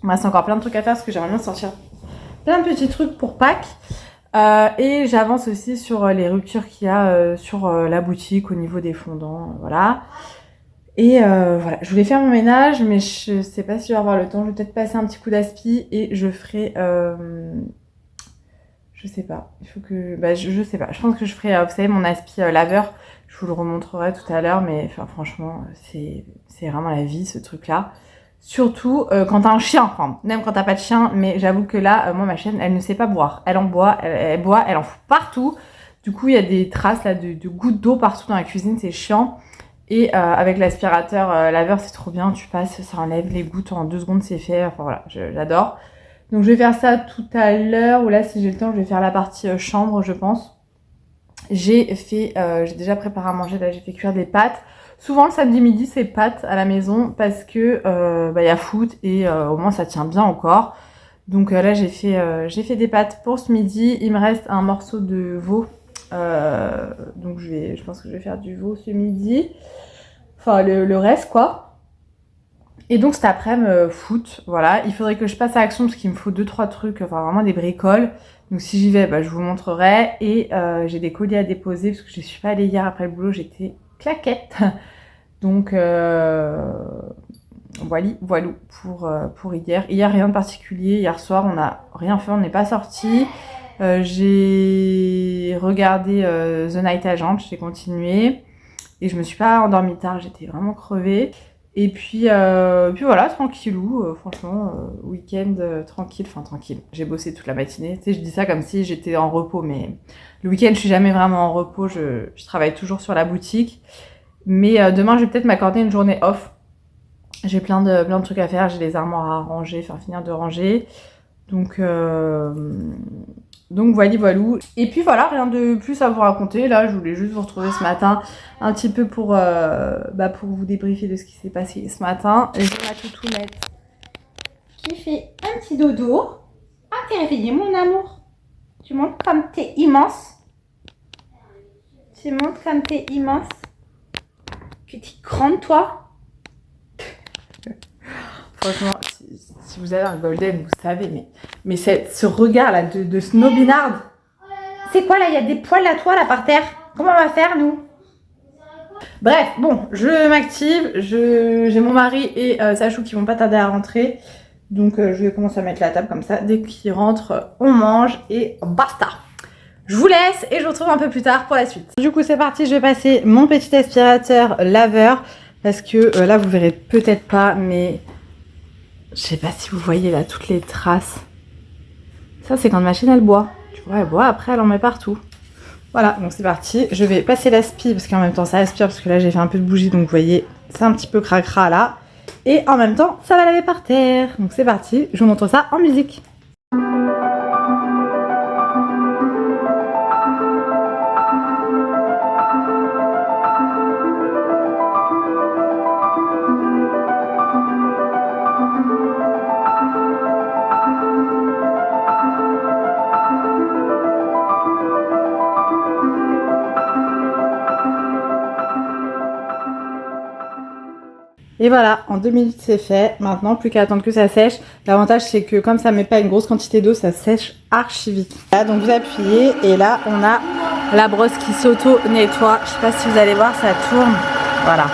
Moi c'est encore plein de trucs à faire parce que j'aimerais bien sortir plein de petits trucs pour Pâques. Et j'avance aussi sur les ruptures qu'il y a sur la boutique au niveau des fondants, voilà. Et voilà, je voulais faire mon ménage, mais je sais pas si je vais avoir le temps. Je vais peut-être passer un petit coup d'aspi et je ferai... je sais pas, il faut que... Bah, je sais pas, je pense que je ferai, vous savez, mon aspi laveur. Je vous le remontrerai tout à l'heure, mais enfin, franchement, c'est vraiment la vie, ce truc-là. Surtout quand t'as un chien, enfin, même quand t'as pas de chien, mais j'avoue que là, moi, ma chienne, elle ne sait pas boire. Elle en boit, elle boit, elle en fout partout. Du coup, il y a des traces là de gouttes d'eau partout dans la cuisine, c'est chiant. Et avec l'aspirateur laveur, c'est trop bien, tu passes, ça enlève les gouttes en 2 secondes, c'est fait. Enfin voilà, j'adore. Donc je vais faire ça tout à l'heure, ou là, si j'ai le temps, je vais faire la partie chambre, je pense. J'ai déjà préparé à manger, là, j'ai fait cuire des pâtes. Souvent, le samedi midi, c'est pâtes à la maison, parce que y a foot, et au moins, ça tient bien encore. Donc là, j'ai fait des pâtes pour ce midi. Il me reste un morceau de veau. Donc je pense que je vais faire du veau ce midi. Enfin, le reste, quoi. Et donc, cet après-midi, foot, voilà. Il faudrait que je passe à l'action parce qu'il me faut 2-3 trucs, enfin, vraiment des bricoles. Donc, si j'y vais, je vous montrerai. Et j'ai des colis à déposer parce que je suis pas allée hier après le boulot, j'étais claquette. Donc, voilà pour hier. Hier, rien de particulier. Hier soir, on n'a rien fait, on n'est pas sortis. J'ai regardé The Night Agent, j'ai continué. Et je me suis pas endormie tard, j'étais vraiment crevée. Et puis voilà, tranquillou, franchement, week-end tranquille, enfin tranquille. J'ai bossé toute la matinée, tu sais, je dis ça comme si j'étais en repos, mais le week-end, je suis jamais vraiment en repos, je travaille toujours sur la boutique. Mais demain, je vais peut-être m'accorder une journée off. J'ai plein de trucs à faire, j'ai des armoires à ranger, enfin finir de ranger. Donc voilou. Et puis voilà, rien de plus à vous raconter. Là, je voulais juste vous retrouver ce matin un petit peu pour vous débriefer de ce qui s'est passé ce matin. J'ai ma toutounette qui fait un petit dodo. Ah, t'es réveillée, mon amour. Tu montres comme t'es immense. Tu montres comme t'es immense. Que t'es grande, toi. Franchement, si vous avez un golden, vous savez, mais ce regard-là de snobinard. C'est quoi, là? Il y a des poils à toi, là, par terre. Comment on va faire, nous? Bref, bon, je m'active. J'ai mon mari et Sachou qui vont pas tarder à rentrer. Donc, je vais commencer à mettre la table comme ça. Dès qu'ils rentrent, on mange et basta. Je vous laisse et je vous retrouve un peu plus tard pour la suite. Du coup, c'est parti. Je vais passer mon petit aspirateur laveur. Parce que là, vous verrez peut-être pas, mais... Je sais pas si vous voyez là toutes les traces. Ça, c'est quand ma chienne elle boit. Tu vois, elle boit, après elle en met partout. Voilà, donc c'est parti. Je vais passer l'aspi parce qu'en même temps ça aspire parce que là j'ai fait un peu de bougie. Donc vous voyez, c'est un petit peu cracra là. Et en même temps, ça va laver par terre. Donc c'est parti, je vous montre ça en musique. Et voilà, en 2 minutes c'est fait. Maintenant, plus qu'à attendre que ça sèche. L'avantage c'est que comme ça met pas une grosse quantité d'eau, ça sèche archi vite. Là, donc vous appuyez et là on a la brosse qui s'auto-nettoie. Je sais pas si vous allez voir, ça tourne. Voilà.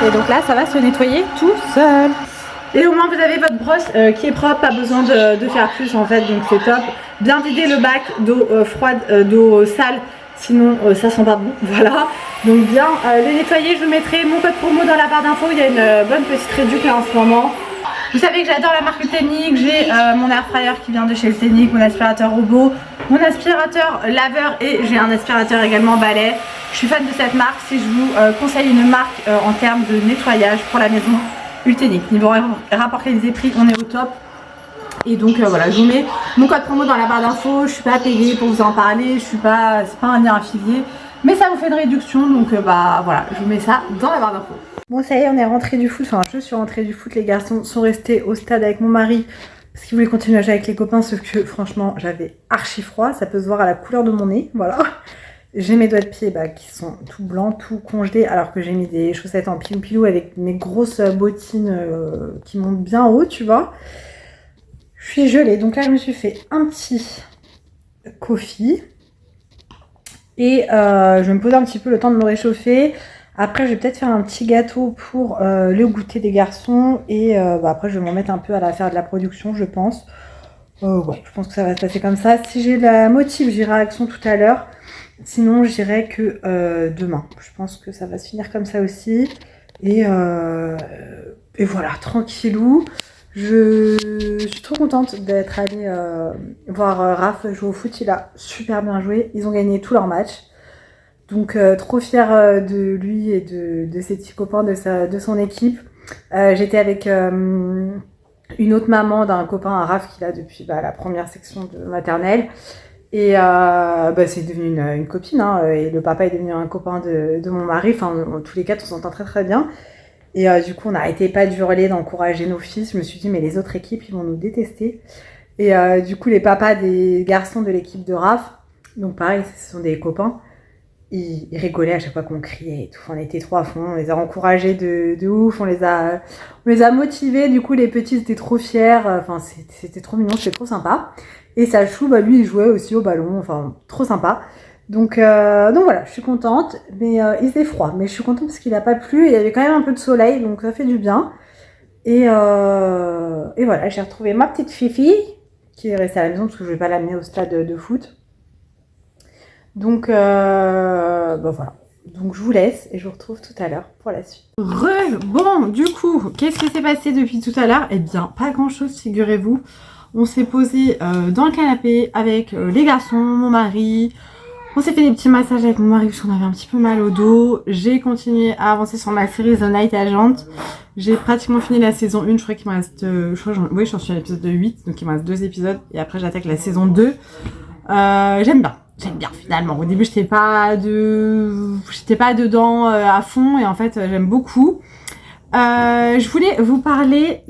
Et donc là, ça va se nettoyer tout seul. Et au moins vous avez votre brosse qui est propre, pas besoin de faire plus en fait, donc c'est top. Bien vider le bac d'eau froide, d'eau sale. Sinon ça sent pas bon, voilà. Donc bien le nettoyer, je vous mettrai mon code promo dans la barre d'infos. Il y a une bonne petite réduction là en ce moment. Vous savez que j'adore la marque Ultenic. J'ai mon air fryer qui vient de chez Ultenic, mon aspirateur robot, mon aspirateur laveur et j'ai un aspirateur également balai. Je suis fan de cette marque. Si je vous conseille une marque en termes de nettoyage pour la maison, Ultenic. Niveau rapport qualité-prix, on est au top. Et donc voilà, je vous mets mon code promo dans la barre d'infos. Je suis pas payée pour vous en parler, c'est pas un lien affilié, mais ça vous fait une réduction. Donc voilà, je vous mets ça dans la barre d'infos. Bon, ça y est, on est rentré du foot. Enfin, je suis rentrée du foot. Les garçons sont restés au stade avec mon mari parce qu'ils voulaient continuer à jouer avec les copains. Sauf que franchement, j'avais archi froid. Ça peut se voir à la couleur de mon nez. Voilà. J'ai mes doigts de pied qui sont tout blancs, tout congelés, alors que j'ai mis des chaussettes en pilou-pilou avec mes grosses bottines qui montent bien haut, tu vois. Je suis gelée, donc là je me suis fait un petit coffee. Et je vais me poser un petit peu le temps de me réchauffer. Après, je vais peut-être faire un petit gâteau pour le goûter des garçons. Et après, je vais m'en mettre un peu à faire de la production, je pense. Ouais, je pense que ça va se passer comme ça. Si j'ai la motive, j'irai à Action tout à l'heure. Sinon, j'irai que demain. Je pense que ça va se finir comme ça aussi. Et voilà, tranquillou. Je suis trop contente d'être allée voir Raph jouer au foot. Il a super bien joué. Ils ont gagné tous leurs matchs. Donc, trop fière de lui et de ses petits copains, de son équipe. J'étais avec une autre maman d'un copain, un Raph, qu'il a depuis la première section de maternelle. Et c'est devenu une copine. Hein, et le papa est devenu un copain de mon mari. Enfin, tous les quatre, on s'entend très très bien. Et du coup, on n'arrêtait pas de hurler, d'encourager nos fils. Je me suis dit, mais les autres équipes, ils vont nous détester. Et du coup, les papas des garçons de l'équipe de Raph, donc pareil, ce sont des copains, ils rigolaient à chaque fois qu'on criait et tout. On était trop à fond, on les a encouragés de ouf, on les a motivés. Du coup, les petits étaient trop fiers. Enfin, c'était trop mignon, c'était trop sympa. Et Sachou, lui, il jouait aussi au ballon. Enfin, trop sympa. Donc voilà, je suis contente, mais il faisait froid, mais je suis contente parce qu'il n'a pas plu et il y avait quand même un peu de soleil, donc ça fait du bien. Et voilà, j'ai retrouvé ma petite Fifi qui est restée à la maison parce que je ne vais pas l'amener au stade de foot. Donc voilà. Donc je vous laisse et je vous retrouve tout à l'heure pour la suite. Bon, du coup, qu'est-ce qui s'est passé depuis tout à l'heure? Eh bien, pas grand-chose, figurez-vous. On s'est posé dans le canapé avec les garçons, mon mari. On s'est fait des petits massages avec mon mari parce qu'on avait un petit peu mal au dos. J'ai continué à avancer sur ma série The Night Agent. J'ai pratiquement fini la saison 1. Je crois qu'il me reste... j'en suis à l'épisode de 8. Donc il me reste 2 épisodes. Et après j'attaque la saison 2. J'aime bien finalement. Au début j'étais pas dedans à fond. Et en fait j'aime beaucoup. Je voulais vous parler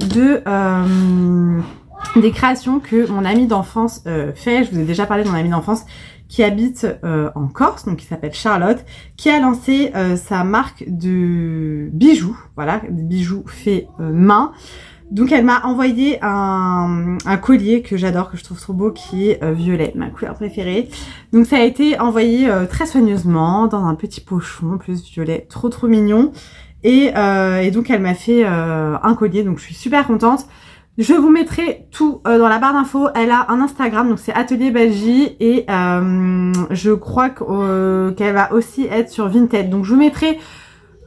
des créations que mon amie d'enfance fait. Je vous ai déjà parlé de mon amie d'enfance qui habite en Corse, donc qui s'appelle Charlotte, qui a lancé sa marque de bijoux, voilà, des bijoux faits main. Donc elle m'a envoyé un collier que j'adore, que je trouve trop beau, qui est violet, ma couleur préférée. Donc ça a été envoyé très soigneusement dans un petit pochon, plus violet, trop mignon. Et donc elle m'a fait un collier, donc je suis super contente. Je vous mettrai tout dans la barre d'infos. Elle a un Instagram, donc c'est Atelier Belgie. Et je crois qu'elle va aussi être sur Vinted. Donc je vous mettrai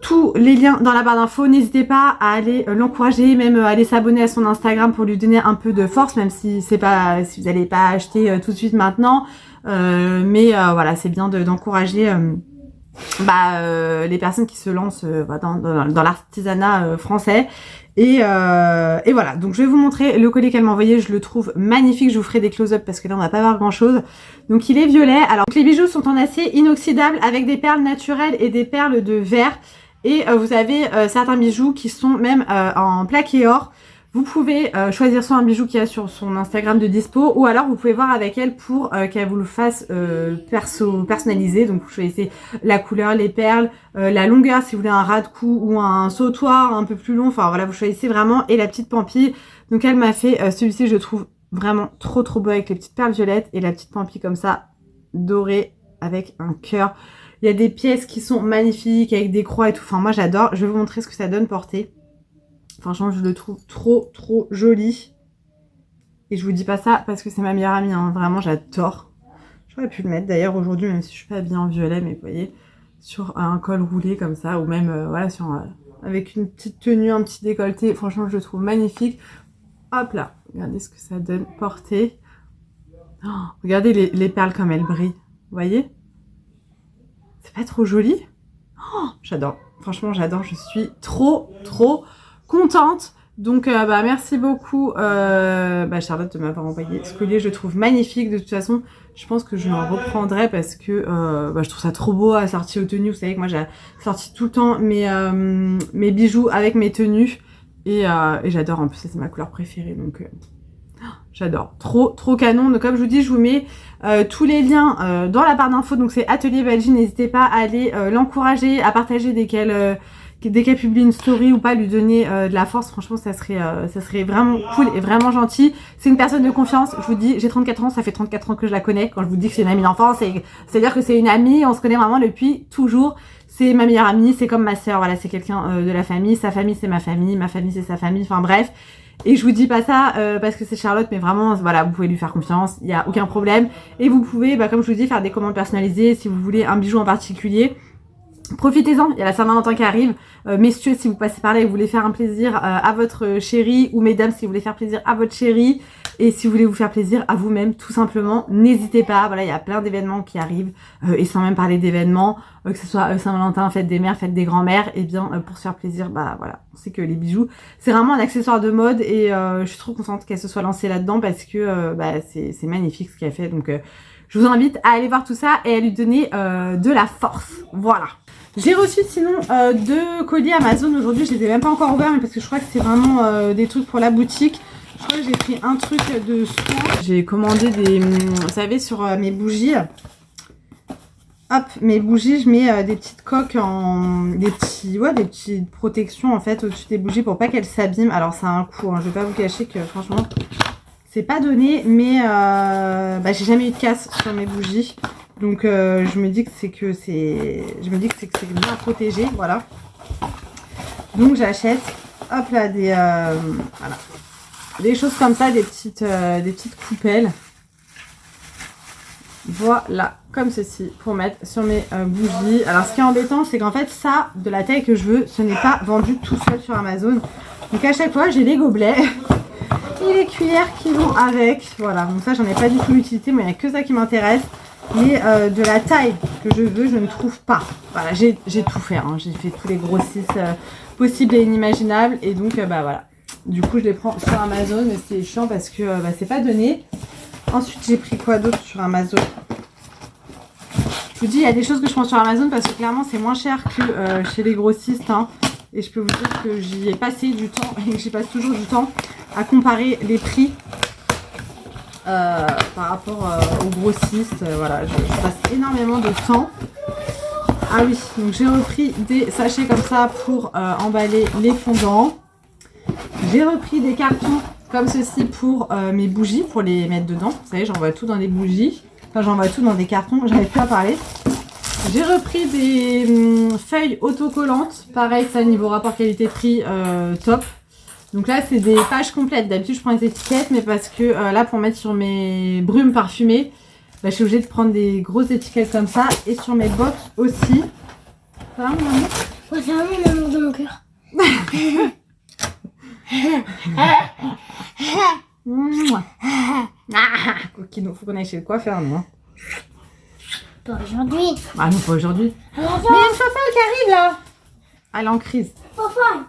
tous les liens dans la barre d'infos. N'hésitez pas à aller l'encourager, même aller s'abonner à son Instagram pour lui donner un peu de force, même si vous n'allez pas acheter tout de suite maintenant. Mais voilà, c'est bien d'encourager les personnes qui se lancent dans l'artisanat français. Et voilà, donc je vais vous montrer le collier qu'elle m'a envoyé, je le trouve magnifique, je vous ferai des close-up parce que là on va pas voir grand chose. Donc il est violet, alors les bijoux sont en acier inoxydable avec des perles naturelles et des perles de verre. Et vous avez certains bijoux qui sont même en plaqué or. Vous pouvez choisir soit un bijou qu'il y a sur son Instagram de dispo, ou alors vous pouvez voir avec elle pour qu'elle vous le fasse personnalisé. Donc vous choisissez la couleur, les perles, la longueur si vous voulez un ras de cou ou un sautoir un peu plus long. Enfin voilà, vous choisissez vraiment, et la petite pampille. Donc elle m'a fait celui-ci, je le trouve vraiment trop beau avec les petites perles violettes et la petite pampille comme ça, dorée avec un cœur. Il y a des pièces qui sont magnifiques avec des croix et tout. Enfin moi j'adore, je vais vous montrer ce que ça donne porté. Franchement, je le trouve trop joli. Et je vous dis pas ça parce que c'est ma meilleure amie, hein. Vraiment, j'adore. J'aurais pu le mettre d'ailleurs aujourd'hui, même si je suis pas bien en violet, mais vous voyez, sur un col roulé comme ça, ou même, voilà, avec une petite tenue, un petit décolleté. Franchement, je le trouve magnifique. Hop là, regardez ce que ça donne porté. Oh, regardez les perles comme elles brillent. Vous voyez? C'est pas trop joli? Oh, j'adore. Franchement, j'adore. Je suis trop contente. Donc merci beaucoup Charlotte de m'avoir envoyé ce collier, je le trouve magnifique. De toute façon je pense que je m'en reprendrai parce que je trouve ça trop beau à sortir aux tenues. Vous savez que moi j'ai sorti tout le temps mes bijoux avec mes tenues et j'adore, en plus c'est ma couleur préférée, donc j'adore, trop canon. Donc comme je vous dis, je vous mets tous les liens dans la barre d'infos. Donc c'est Atelier Belgie, n'hésitez pas à aller l'encourager, à partager dès qu'elle dès qu'elle publie une story ou pas, lui donner de la force. Franchement, ça serait vraiment cool et vraiment gentil. C'est une personne de confiance. Je vous dis, j'ai 34 ans, ça fait 34 ans que je la connais. Quand je vous dis que c'est une amie d'enfance, c'est-à-dire que c'est une amie, on se connaît vraiment depuis toujours. C'est ma meilleure amie, c'est comme ma sœur, voilà, c'est quelqu'un de la famille. Sa famille, c'est ma famille c'est sa famille, enfin bref. Et je vous dis pas ça parce que c'est Charlotte, mais vraiment, voilà, vous pouvez lui faire confiance, il n'y a aucun problème. Et vous pouvez, comme je vous dis, faire des commandes personnalisées si vous voulez un bijou en particulier. Profitez-en, il y a la Saint-Valentin qui arrive. Messieurs, si vous passez par là et vous voulez faire un plaisir à votre chérie, ou mesdames, si vous voulez faire plaisir à votre chérie, et si vous voulez vous faire plaisir à vous-même, tout simplement, n'hésitez pas. Voilà, il y a plein d'événements qui arrivent, et sans même parler d'événements, que ce soit Saint-Valentin, fête des mères, fête des grands-mères, et bien pour se faire plaisir, voilà, on sait que les bijoux, c'est vraiment un accessoire de mode, et je suis trop contente qu'elle se soit lancée là-dedans parce que c'est magnifique ce qu'elle fait. Donc je vous invite à aller voir tout ça et à lui donner de la force. Voilà. J'ai reçu sinon 2 colis Amazon aujourd'hui, je les ai même pas encore ouverts, mais parce que je crois que c'est vraiment des trucs pour la boutique. Je crois que j'ai pris un truc de soin. J'ai commandé des, vous savez, sur mes bougies. Hop, mes bougies, je mets des petites coques des petites protections en fait au-dessus des bougies pour pas qu'elles s'abîment. Alors ça a un coût, hein, je vais pas vous cacher que franchement c'est pas donné, mais j'ai jamais eu de casse sur mes bougies. Donc je me dis que c'est bien protégé, voilà. Donc j'achète, hop là, des choses comme ça, des petites coupelles. Voilà, comme ceci, pour mettre sur mes bougies. Alors ce qui est embêtant, c'est qu'en fait ça, de la taille que je veux, ce n'est pas vendu tout seul sur Amazon. Donc à chaque fois, j'ai les gobelets et les cuillères qui vont avec. Voilà, donc ça, j'en ai pas du tout l'utilité, mais il n'y a que ça qui m'intéresse. Mais de la taille que je veux, je ne trouve pas. Voilà, j'ai tout fait, hein. J'ai fait tous les grossisses possibles et inimaginables. Et donc, voilà. Du coup, je les prends sur Amazon, mais c'est chiant parce que c'est pas donné. Ensuite, j'ai pris quoi d'autre sur Amazon? Je vous dis, il y a des choses que je prends sur Amazon parce que clairement, c'est moins cher que chez les grossistes. Hein. Et je peux vous dire que j'y ai passé du temps, et que j'y passe toujours du temps, à comparer les prix. Par rapport aux grossistes, voilà, je passe énormément de temps. Ah oui, donc j'ai repris des sachets comme ça pour emballer les fondants. J'ai repris des cartons comme ceci pour mes bougies, pour les mettre dedans. Vous savez, j'envoie tout dans des bougies. Enfin, j'envoie tout dans des cartons, j'arrive plus à parler. J'ai repris des feuilles autocollantes. Pareil, ça, niveau rapport qualité-prix, top. Donc là, c'est des pages complètes. D'habitude, je prends les étiquettes, mais parce que là, pour mettre sur mes brumes parfumées, je suis obligée de prendre des grosses étiquettes comme ça. Et sur mes box aussi. Ça va, mon amour? Ouais, c'est vraiment l'amour de mon cœur. Coquino, faut qu'on aille chez le coiffeur, nous. Hein. Pas aujourd'hui. Ah non, pas aujourd'hui. Mais il y a une chauffeur qui arrive là. Elle est en crise. Pourquoi?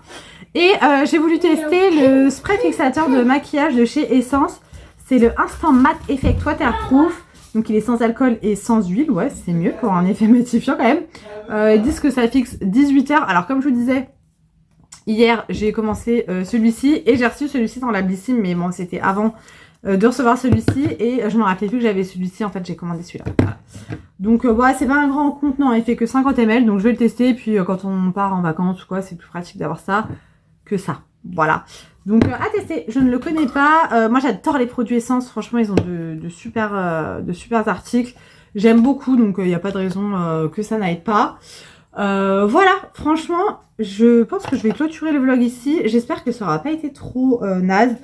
Et j'ai voulu tester le spray fixateur de maquillage de chez Essence. C'est le Instant Matte Effect Waterproof. Donc il est sans alcool et sans huile. Ouais, c'est mieux pour un effet matifiant quand même. Ils disent que ça fixe 18 heures. Alors comme je vous disais, hier j'ai commencé celui-ci. Et j'ai reçu celui-ci dans la Blissim. Mais bon, c'était avant de recevoir celui-ci. Et je me rappelais plus que j'avais celui-ci. En fait, j'ai commandé celui-là. Voilà. Donc ouais, c'est pas un grand contenant. Il fait que 50 ml. Donc je vais le tester. Et puis quand on part en vacances ou quoi, c'est plus pratique d'avoir ça que ça. Voilà. Donc à tester, je ne le connais pas. Moi j'adore les produits Essence, franchement ils ont de super articles. J'aime beaucoup, donc il n'y a pas de raison que ça n'aille pas. Voilà, franchement, je pense que je vais clôturer le vlog ici. J'espère que ça n'aura pas été trop naze.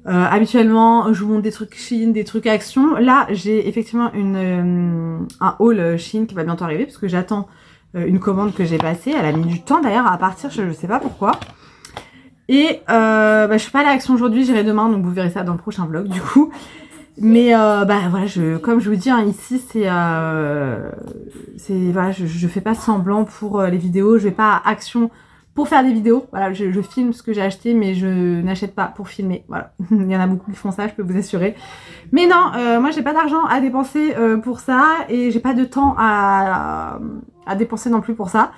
Habituellement, je vous montre des trucs Shein, des trucs Action. Là, j'ai effectivement un haul Shein qui va bientôt arriver parce que j'attends une commande que j'ai passée. Elle a mis du temps d'ailleurs à partir, je ne sais pas pourquoi. Et je suis pas à l'Action aujourd'hui, j'irai demain, donc vous verrez ça dans le prochain vlog du coup. Mais voilà, comme je vous dis, hein, ici voilà, je fais pas semblant pour les vidéos, je vais pas à Action pour faire des vidéos. Voilà, je filme ce que j'ai acheté, mais je n'achète pas pour filmer. Voilà, il y en a beaucoup qui font ça, je peux vous assurer. Mais non, moi j'ai pas d'argent à dépenser pour ça et j'ai pas de temps à dépenser non plus pour ça.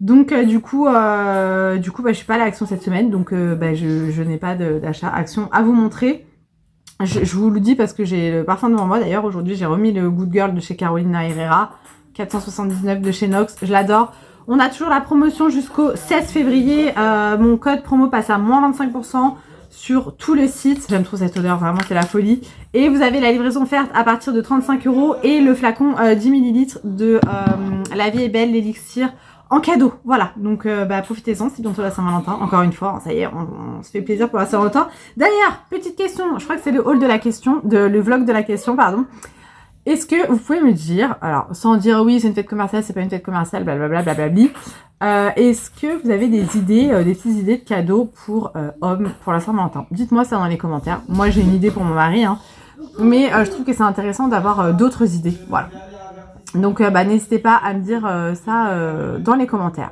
Donc du coup je suis pas à l'Action cette semaine, donc je n'ai pas d'achat Action à vous montrer. Je vous le dis parce que j'ai le parfum devant moi. D'ailleurs aujourd'hui j'ai remis le Good Girl de chez Carolina Herrera, 479 de chez Nox, je l'adore. On a toujours la promotion jusqu'au 16 février. Mon code promo passe à moins 25% sur tout le site. J'aime trop cette odeur, vraiment c'est la folie. Et vous avez la livraison offerte à partir de 35 € et le flacon 10 ml de La Vie est Belle, l'élixir en cadeau. Voilà, donc profitez-en, c'est bientôt la Saint-Valentin. Encore une fois, ça y est, on se fait plaisir pour la Saint-Valentin. D'ailleurs, petite question, je crois que c'est le haul de la question, le vlog de la question, pardon. Est-ce que vous pouvez me dire, alors sans dire oui c'est une fête commerciale, c'est pas une fête commerciale, blablabla, blablabli, est-ce que vous avez des idées, des petites idées de cadeaux pour hommes pour la Saint-Valentin? Dites-moi ça dans les commentaires. Moi j'ai une idée pour mon mari, hein, mais je trouve que c'est intéressant d'avoir d'autres idées. Voilà. Donc n'hésitez pas à me dire ça dans les commentaires.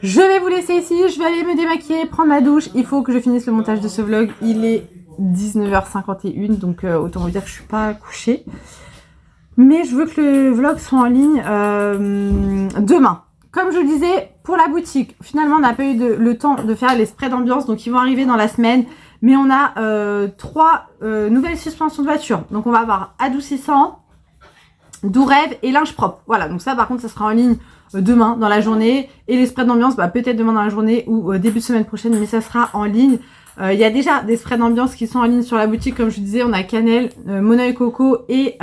Je vais vous laisser ici, je vais aller me démaquiller, prendre ma douche. Il faut que je finisse le montage de ce vlog. Il est 19h51, donc autant vous dire que je suis pas couchée. Mais je veux que le vlog soit en ligne demain. Comme je le disais, pour la boutique, finalement, on n'a pas eu le temps de faire les sprays d'ambiance. Donc, ils vont arriver dans la semaine. Mais on a 3 nouvelles suspensions de voiture. Donc, on va avoir adoucissant, doux rêve et linge propre. Voilà, donc ça, par contre, ça sera en ligne demain dans la journée. Et les sprays d'ambiance, peut-être demain dans la journée ou début de semaine prochaine. Mais ça sera en ligne. Il y a déjà des sprays d'ambiance qui sont en ligne sur la boutique, comme je disais, on a cannelle, monoeil coco et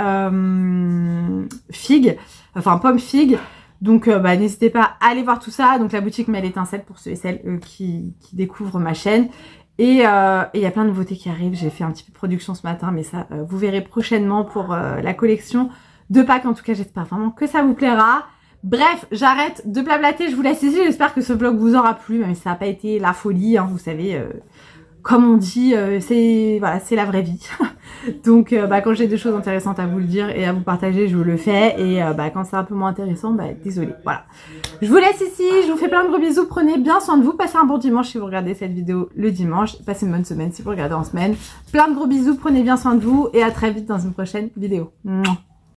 figue, enfin pomme figue. Donc n'hésitez pas à aller voir tout ça. Donc la boutique Miel Étincelle pour ceux et celles qui découvrent ma chaîne. Et il y a plein de nouveautés qui arrivent. J'ai fait un petit peu de production ce matin, mais ça vous verrez prochainement pour la collection de Pâques. En tout cas, j'espère vraiment que ça vous plaira. Bref, j'arrête de blablater, je vous laisse ici. J'espère que ce vlog vous aura plu, même si ça n'a pas été la folie, hein, vous savez. Comme on dit, c'est la vraie vie. Donc quand j'ai des choses intéressantes à vous le dire et à vous partager, je vous le fais. Et quand c'est un peu moins intéressant, désolé. Voilà. Je vous laisse ici, je vous fais plein de gros bisous. Prenez bien soin de vous. Passez un bon dimanche si vous regardez cette vidéo le dimanche. Passez une bonne semaine si vous regardez en semaine. Plein de gros bisous, prenez bien soin de vous et à très vite dans une prochaine vidéo. Mouah.